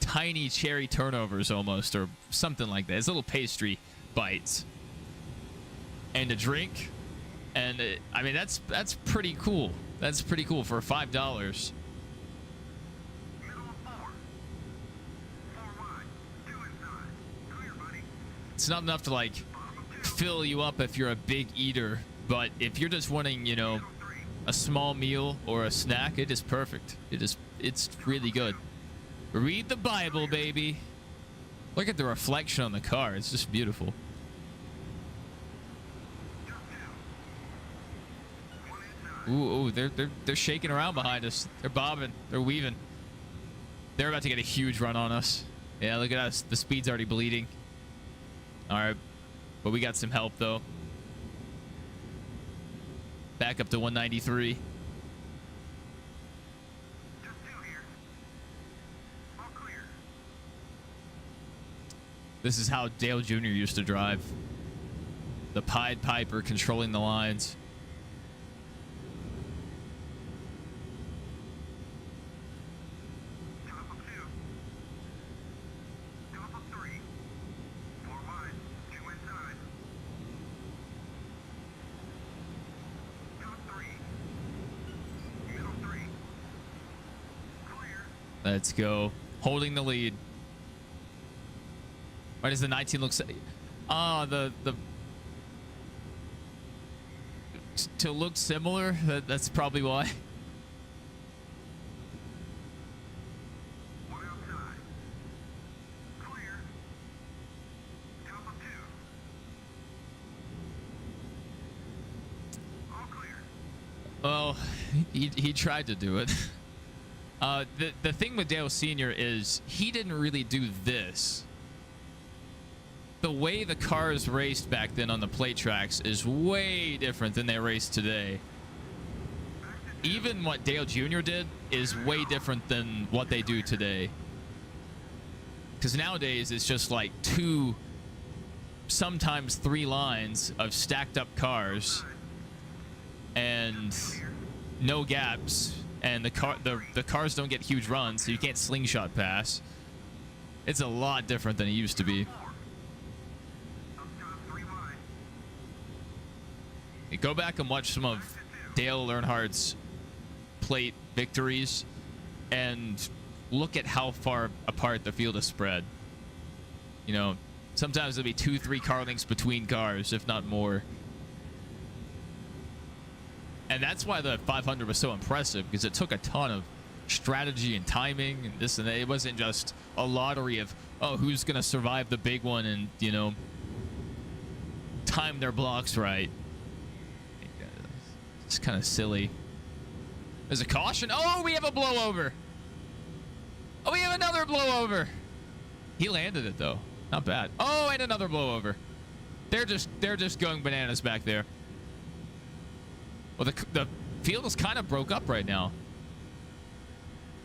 Speaker 1: tiny cherry turnovers almost, or something like that. It's little pastry bites and a drink, and I mean that's pretty cool. That's pretty cool for $5. It's not enough to like fill you up if you're a big eater, but if you're just wanting, you know, a small meal or a snack, it is perfect. It's really good. Read the Bible, baby. Look at the reflection on the car. It's just beautiful. Ooh, they're shaking around behind us. They're bobbing. They're weaving. They're about to get a huge run on us. Yeah, look at us. The speed's already bleeding. All right, but we got some help though. Back up to 193. This is how Dale Jr. used to drive. The Pied Piper controlling the lines. Let's go. Holding the lead. Why does the 19 look so... to look similar? That's probably why. Well, he tried to do it. The thing with Dale Sr. is he didn't really do this. The way the cars raced back then on the plate tracks is way different than they race today. Even what Dale Jr. did is way different than what they do today. Because nowadays it's just like 2, sometimes 3 lines of stacked up cars and no gaps. And the cars don't get huge runs, so you can't slingshot pass. It's a lot different than it used to be. You go back and watch some of Dale Earnhardt's plate victories and look at how far apart the field is spread. You know, sometimes there'll be 2-3 car lengths between cars, if not more. And that's why the 500 was so impressive, because it took a ton of strategy and timing and this and that. It wasn't just a lottery of, oh, who's going to survive the big one and, you know, time their blocks right. It's kind of silly. There's a caution. Oh, we have a blowover. Oh, we have another blowover. He landed it, though. Not bad. Oh, and another blowover. They're just going bananas back there. Well, the field is kind of broke up right now.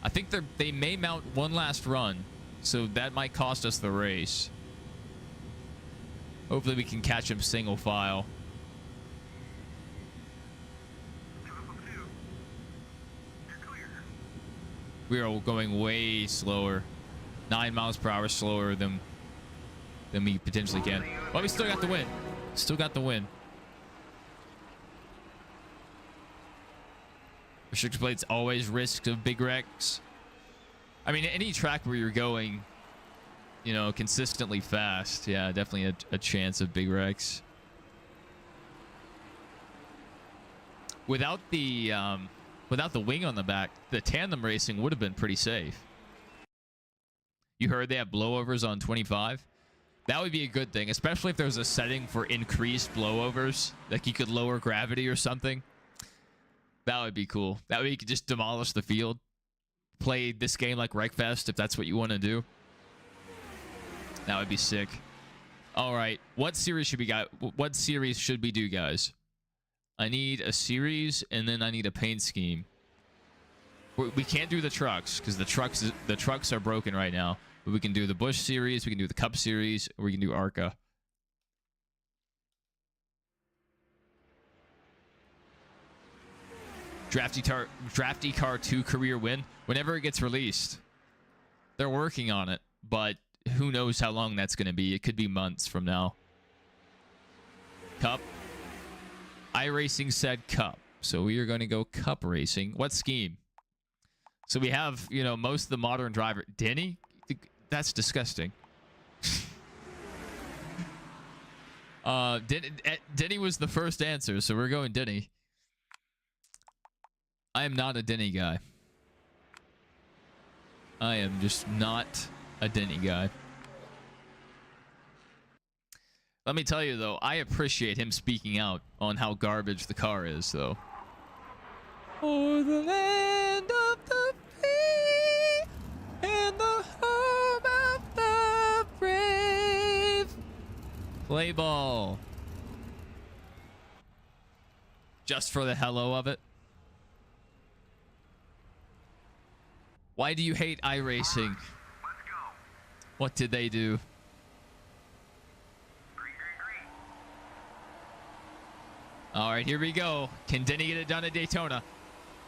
Speaker 1: I think they may mount one last run, so that might cost us the race. Hopefully we can catch him single file. We are going way slower. 9 miles per hour slower than we potentially can. But we still got the win. Still got the win. Restrictor plates always risk of big wrecks. I mean, any track where you're going, you know, consistently fast, yeah, definitely a chance of big wrecks. Without the wing on the back, the tandem racing would have been pretty safe. You heard they have blowovers on 25? That would be a good thing, especially if there's a setting for increased blowovers, like you could lower gravity or something. That would be cool. That way you could just demolish the field. Play this game like Wreckfest if that's what you want to do. That would be sick. All right, what series should we got? What series should we do, guys? I need a series and then I need a paint scheme. We can't do the trucks because the trucks are broken right now. But we can do the Busch series, we can do the Cup series, or we can do ARCA. Draftycar 2 career win whenever it gets released. They're working on it, but who knows how long that's going to be. It could be months from now. Cup. iRacing said Cup. So we are going to go Cup racing. What scheme? So we have, you know, most of the modern driver. Denny? That's disgusting. Denny was the first answer, so we're going Denny. I am not a Denny guy. I am just not a Denny guy. Let me tell you, though, I appreciate him speaking out on how garbage the car is, though. For the land of the free and the home of the brave. Play ball. Just for the hello of it. Why do you hate iRacing? What did they do? All right, here we go. Can Denny get it done at Daytona?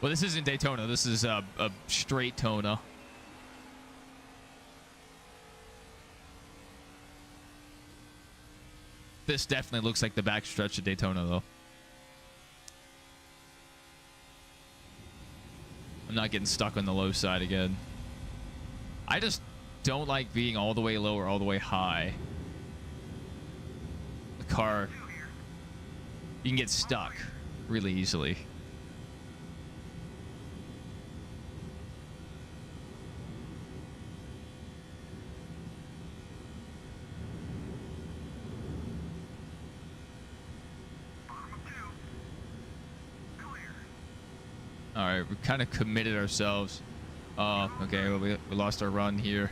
Speaker 1: Well, this isn't Daytona. This is a straight Tona. This definitely looks like the backstretch of Daytona, though. I'm not getting stuck on the low side again. I just don't like being all the way low or all the way high. The car, you can get stuck really easily. All right, we kind of committed ourselves. Okay, well, we lost our run here.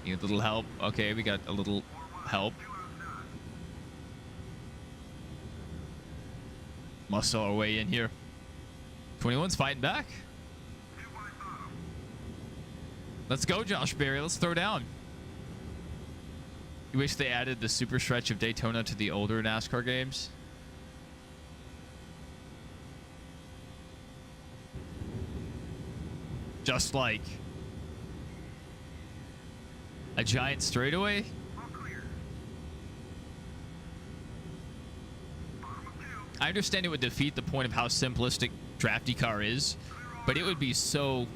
Speaker 1: Need a little help. Okay, we got a little help. Muscle our way in here. 21's fighting back. Let's go, Josh Berry. Let's throw down. You wish they added the super stretch of Daytona to the older NASCAR games? Just like a giant straightaway? I understand it would defeat the point of how simplistic Draftycar is, but it would be so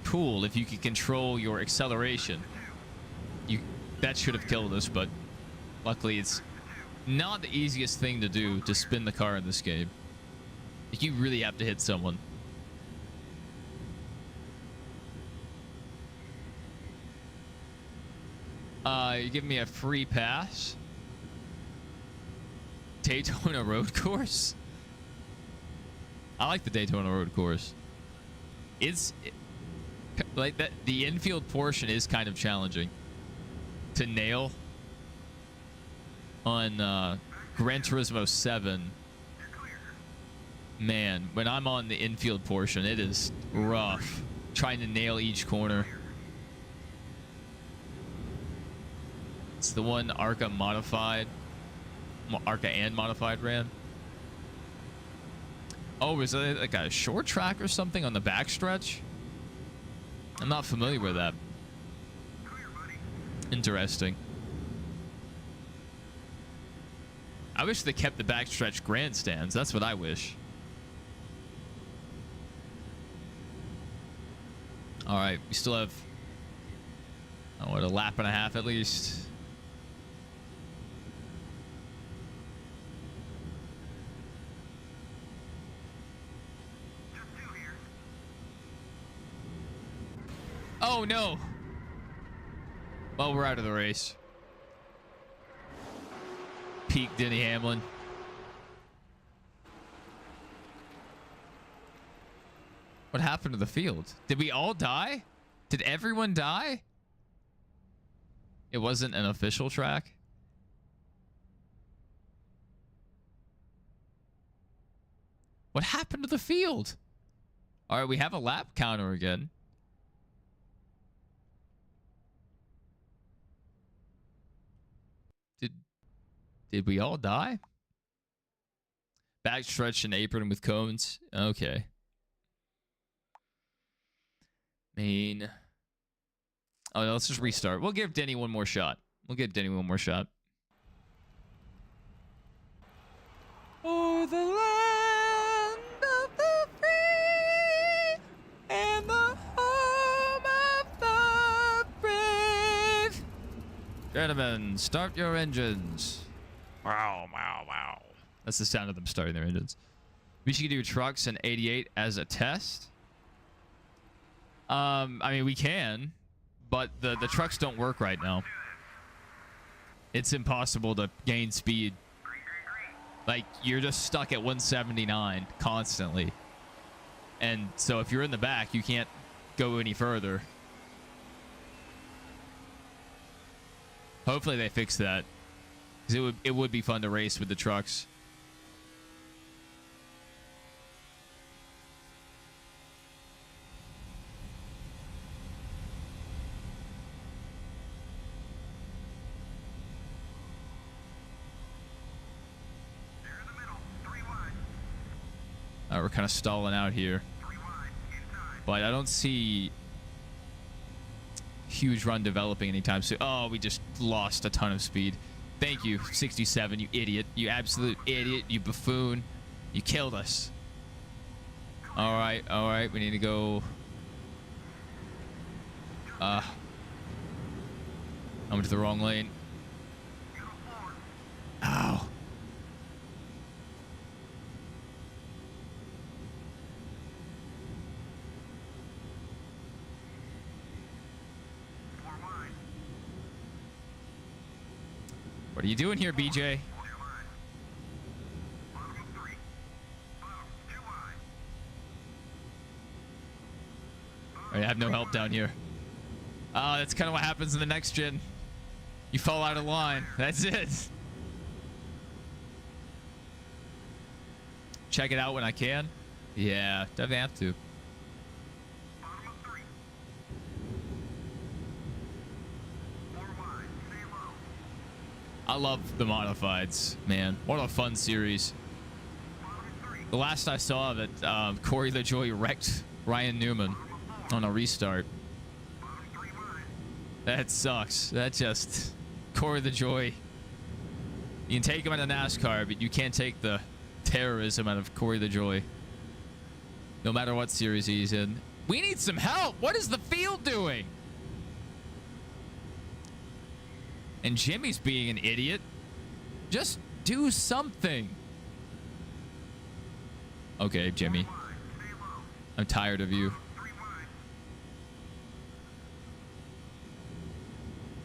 Speaker 1: cool if you could control your acceleration. That should have killed us, but luckily it's not the easiest thing to do to spin the car in this game. You really have to hit someone. You give me a free pass? Daytona Road Course? I like the Daytona Road Course. It's like that. The infield portion is kind of challenging to nail. on Gran Turismo 7, man, when I'm on the infield portion, it is rough trying to nail each corner. It's the one Arca and Modified ran. Oh, was it like a short track or something on the backstretch? I'm not familiar with that. Interesting. I wish they kept the backstretch grandstands. That's what I wish. All right, we still have, oh, what, a lap and a half at least. Oh no. Well, we're out of the race. Peak Denny Hamlin. What happened to the field? Did we all die? Did everyone die? It wasn't an official track. What happened to the field? All right, we have a lap counter again. Did we all die? Backstretch and apron with cones. Okay. Main. Oh, let's just restart. We'll give Denny one more shot. For the land of the free and the home of the brave. Gentlemen, start your engines. Wow, wow, wow. That's the sound of them starting their engines. We should do trucks and 88 as a test. I mean, we can, but the trucks don't work right now. It's impossible to gain speed. Like, you're just stuck at 179 constantly. And so if you're in the back, you can't go any further. Hopefully they fix that. Because it would be fun to race with the trucks. We're kind of stalling out here. But I don't see huge run developing anytime soon. Oh, we just lost a ton of speed. Thank you, 67, you idiot. You absolute idiot, you buffoon. You killed us. All right, we need to go. I went to the wrong lane. Ow. What are you doing here, BJ? I have no help down here. That's kind of what happens in the next gen. You fall out of line. That's it. Check it out when I can. Yeah, definitely have to. I love the modifieds, man. What a fun series. The last I saw of it, Corey LaJoie wrecked Ryan Newman on a restart. That sucks. That just... Corey LaJoie. You can take him out of NASCAR, but you can't take the terrorism out of Corey LaJoie. No matter what series he's in. We need some help. What is the field doing? And Jimmy's being an idiot. Just do something. Okay, Jimmy. I'm tired of you.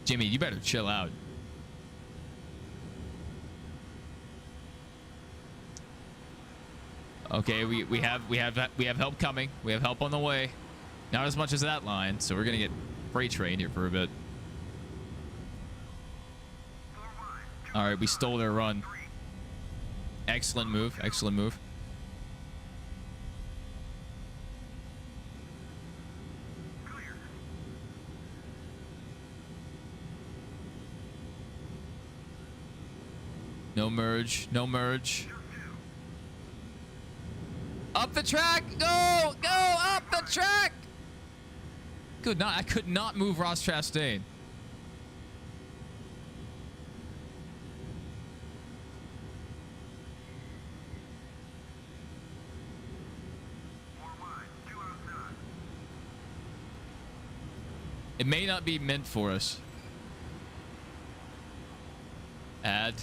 Speaker 1: Jimmy, you better chill out. Okay, we have help coming. We have help on the way. Not as much as that line, so we're gonna get freight train here for a bit. All right, we stole their run. Excellent move. Excellent move. No merge. No merge. Up the track. Go. Go up the track. Good. I could not move Ross Chastain. It may not be meant for us. Add.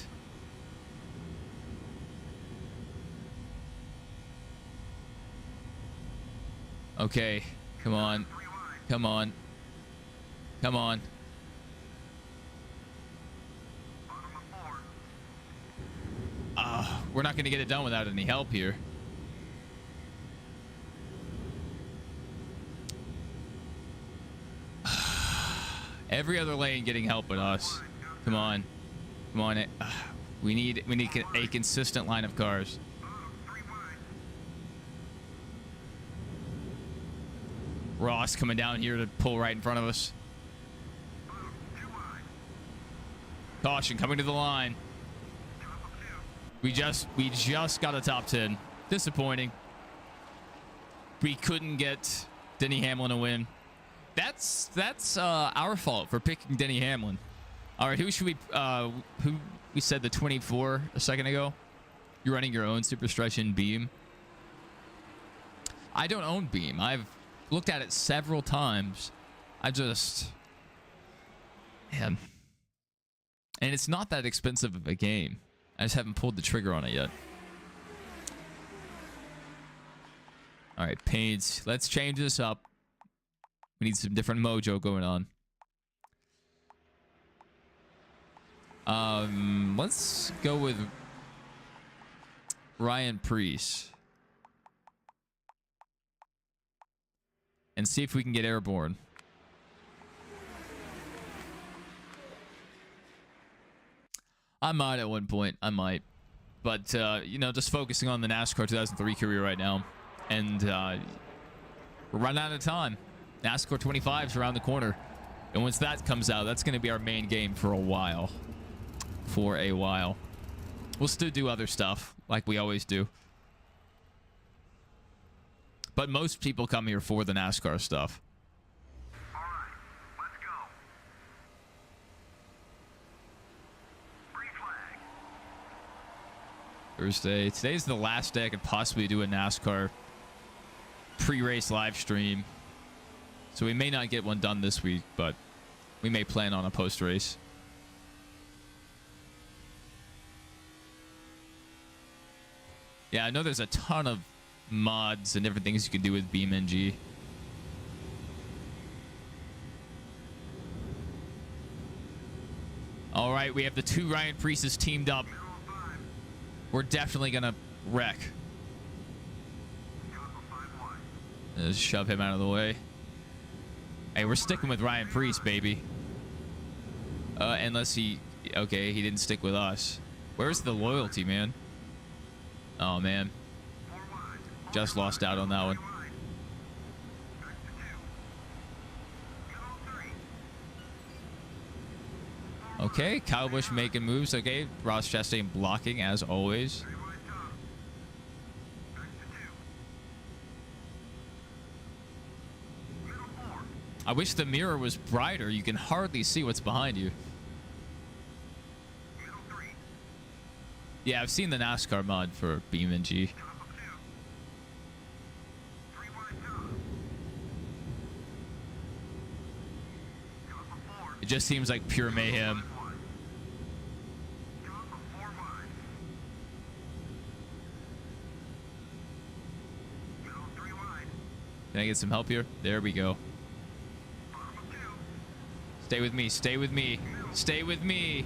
Speaker 1: Okay. Come on. Come on. Come on. We're not going to get it done without any help here. Every other lane getting help but us. Come on. Come on. We need a consistent line of cars. Ross coming down here to pull right in front of us. Caution coming to the line. We just got a top 10. Disappointing. We couldn't get Denny Hamlin a win. That's our fault for picking Denny Hamlin. All right, who we said the 24 a second ago? You're running your own Super Stretch in Beam. I don't own Beam. I've looked at it several times. Man. And it's not that expensive of a game. I just haven't pulled the trigger on it yet. All right, Paints. Let's change this up. We need some different mojo going on. Let's go with Ryan Preece. And see if we can get airborne. I might at one point. I might. But, you know, just focusing on the NASCAR 2003 career right now. And we're running out of time. NASCAR 25 is around the corner. And once that comes out, that's going to be our main game for a while. We'll still do other stuff, like we always do. But most people come here for the NASCAR stuff.
Speaker 3: All right, let's go. Free flag.
Speaker 1: Thursday. Today's the last day I could possibly do a NASCAR pre-race live stream. So we may not get one done this week, but we may plan on a post-race. Yeah, I know there's a ton of mods and different things you can do with BeamNG. All right, we have the two Ryan Preeces teamed up. We're definitely going to wreck. Let's shove him out of the way. Hey, we're sticking with Ryan Preece, baby. Unless he... Okay, he didn't stick with us. Where's the loyalty, man? Oh, man. Just lost out on that one. Okay, Kyle Busch making moves. Okay, Ross Chastain blocking as always. I wish the mirror was brighter. You can hardly see what's behind you. Yeah, I've seen the NASCAR mod for BeamNG. It just seems like pure mayhem. Can I get some help here? There we go. Stay with me. Stay with me. Stay with me.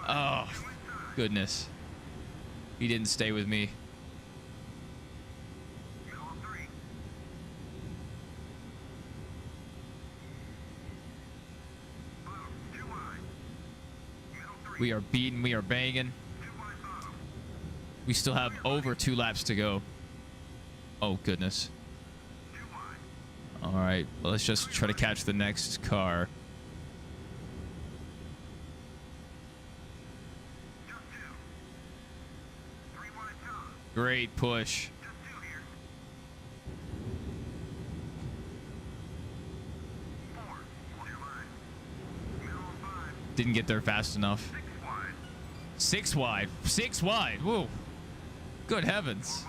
Speaker 1: Oh, goodness. He didn't stay with me. We are beating. We are banging. We still have over 2 laps to go. Oh, goodness. All right. Well, let's just try to catch the next car. Great push. Didn't get there fast enough. 6 wide. 6 wide. Whoa. Good heavens.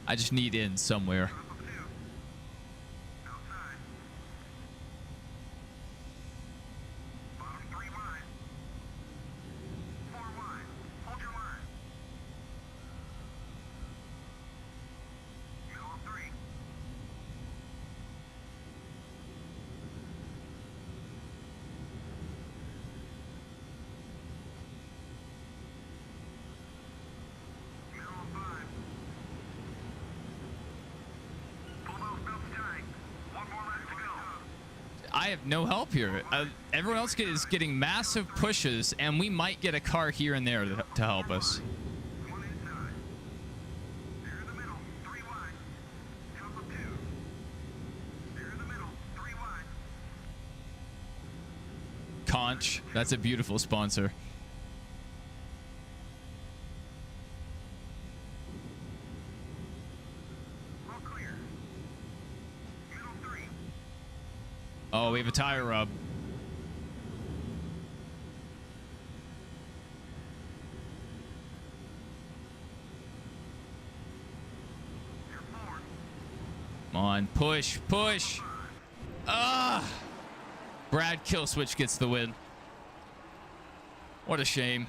Speaker 1: I just need in somewhere. I have no help here. Everyone else is getting massive pushes, and we might get a car here and there to help us. Conch, that's a beautiful sponsor. Oh, we have a tire rub. Come on, push, push. Ah! Brad Killswitch gets the win. What a shame.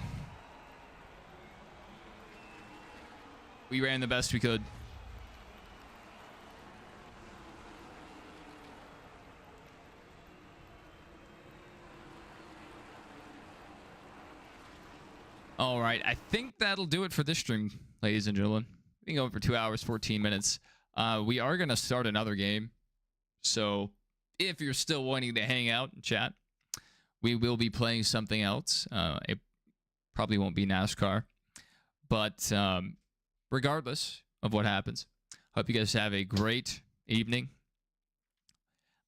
Speaker 1: We ran the best we could. All right, I think that'll do it for this stream, ladies and gentlemen. We've been going for 2 hours, 14 minutes. We are going to start another game. So if you're still wanting to hang out and chat, we will be playing something else. It probably won't be NASCAR. But regardless of what happens, hope you guys have a great evening.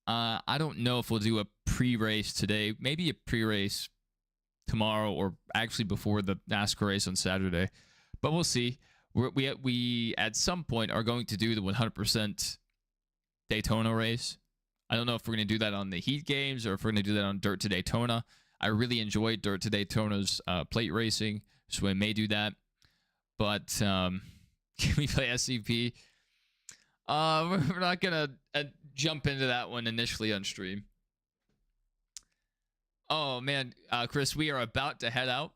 Speaker 1: I don't know if we'll do a pre-race today. Maybe a pre-race tomorrow, or actually before the NASCAR race on Saturday, but we'll see. We at some point are going to do the 100% Daytona race. I don't know if we're going to do that on the Heat games or if we're going to do that on Dirt to Daytona. I really enjoyed Dirt to Daytona's plate racing, so we may do that. But can we play SCP? We're not going to jump into that one initially on stream. Oh, man, Chris, we are about to head out.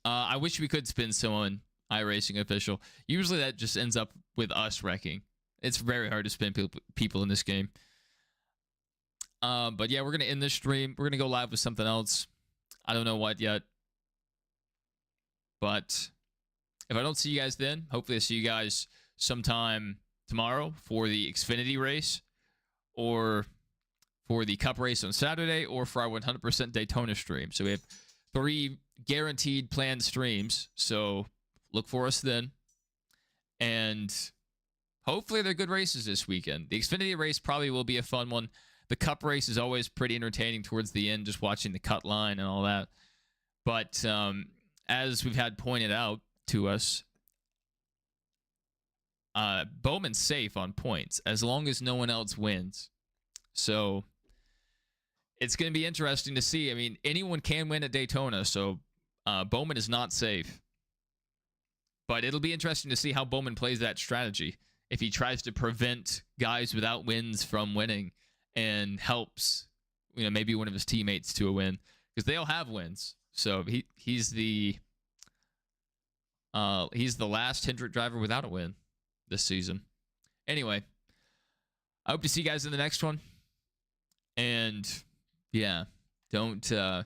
Speaker 1: I wish we could spin someone iRacing official. Usually that just ends up with us wrecking. It's very hard to spin people in this game. But yeah, we're going to end this stream. We're going to go live with something else. I don't know what yet. But if I don't see you guys then, hopefully I see you guys sometime tomorrow for the Xfinity race, or for the Cup race on Saturday, or for our 100% Daytona stream. So we have 3 guaranteed planned streams. So look for us then. And hopefully they're good races this weekend. The Xfinity race probably will be a fun one. The Cup race is always pretty entertaining towards the end, just watching the cut line and all that. But as we've had pointed out to us, Bowman's safe on points as long as no one else wins. So it's going to be interesting to see. I mean, anyone can win at Daytona, so Bowman is not safe. But it'll be interesting to see how Bowman plays that strategy. If he tries to prevent guys without wins from winning and helps, maybe one of his teammates to a win, because they all have wins. So he's the last Hendrick driver without a win this season. Anyway, I hope to see you guys in the next one. And yeah, don't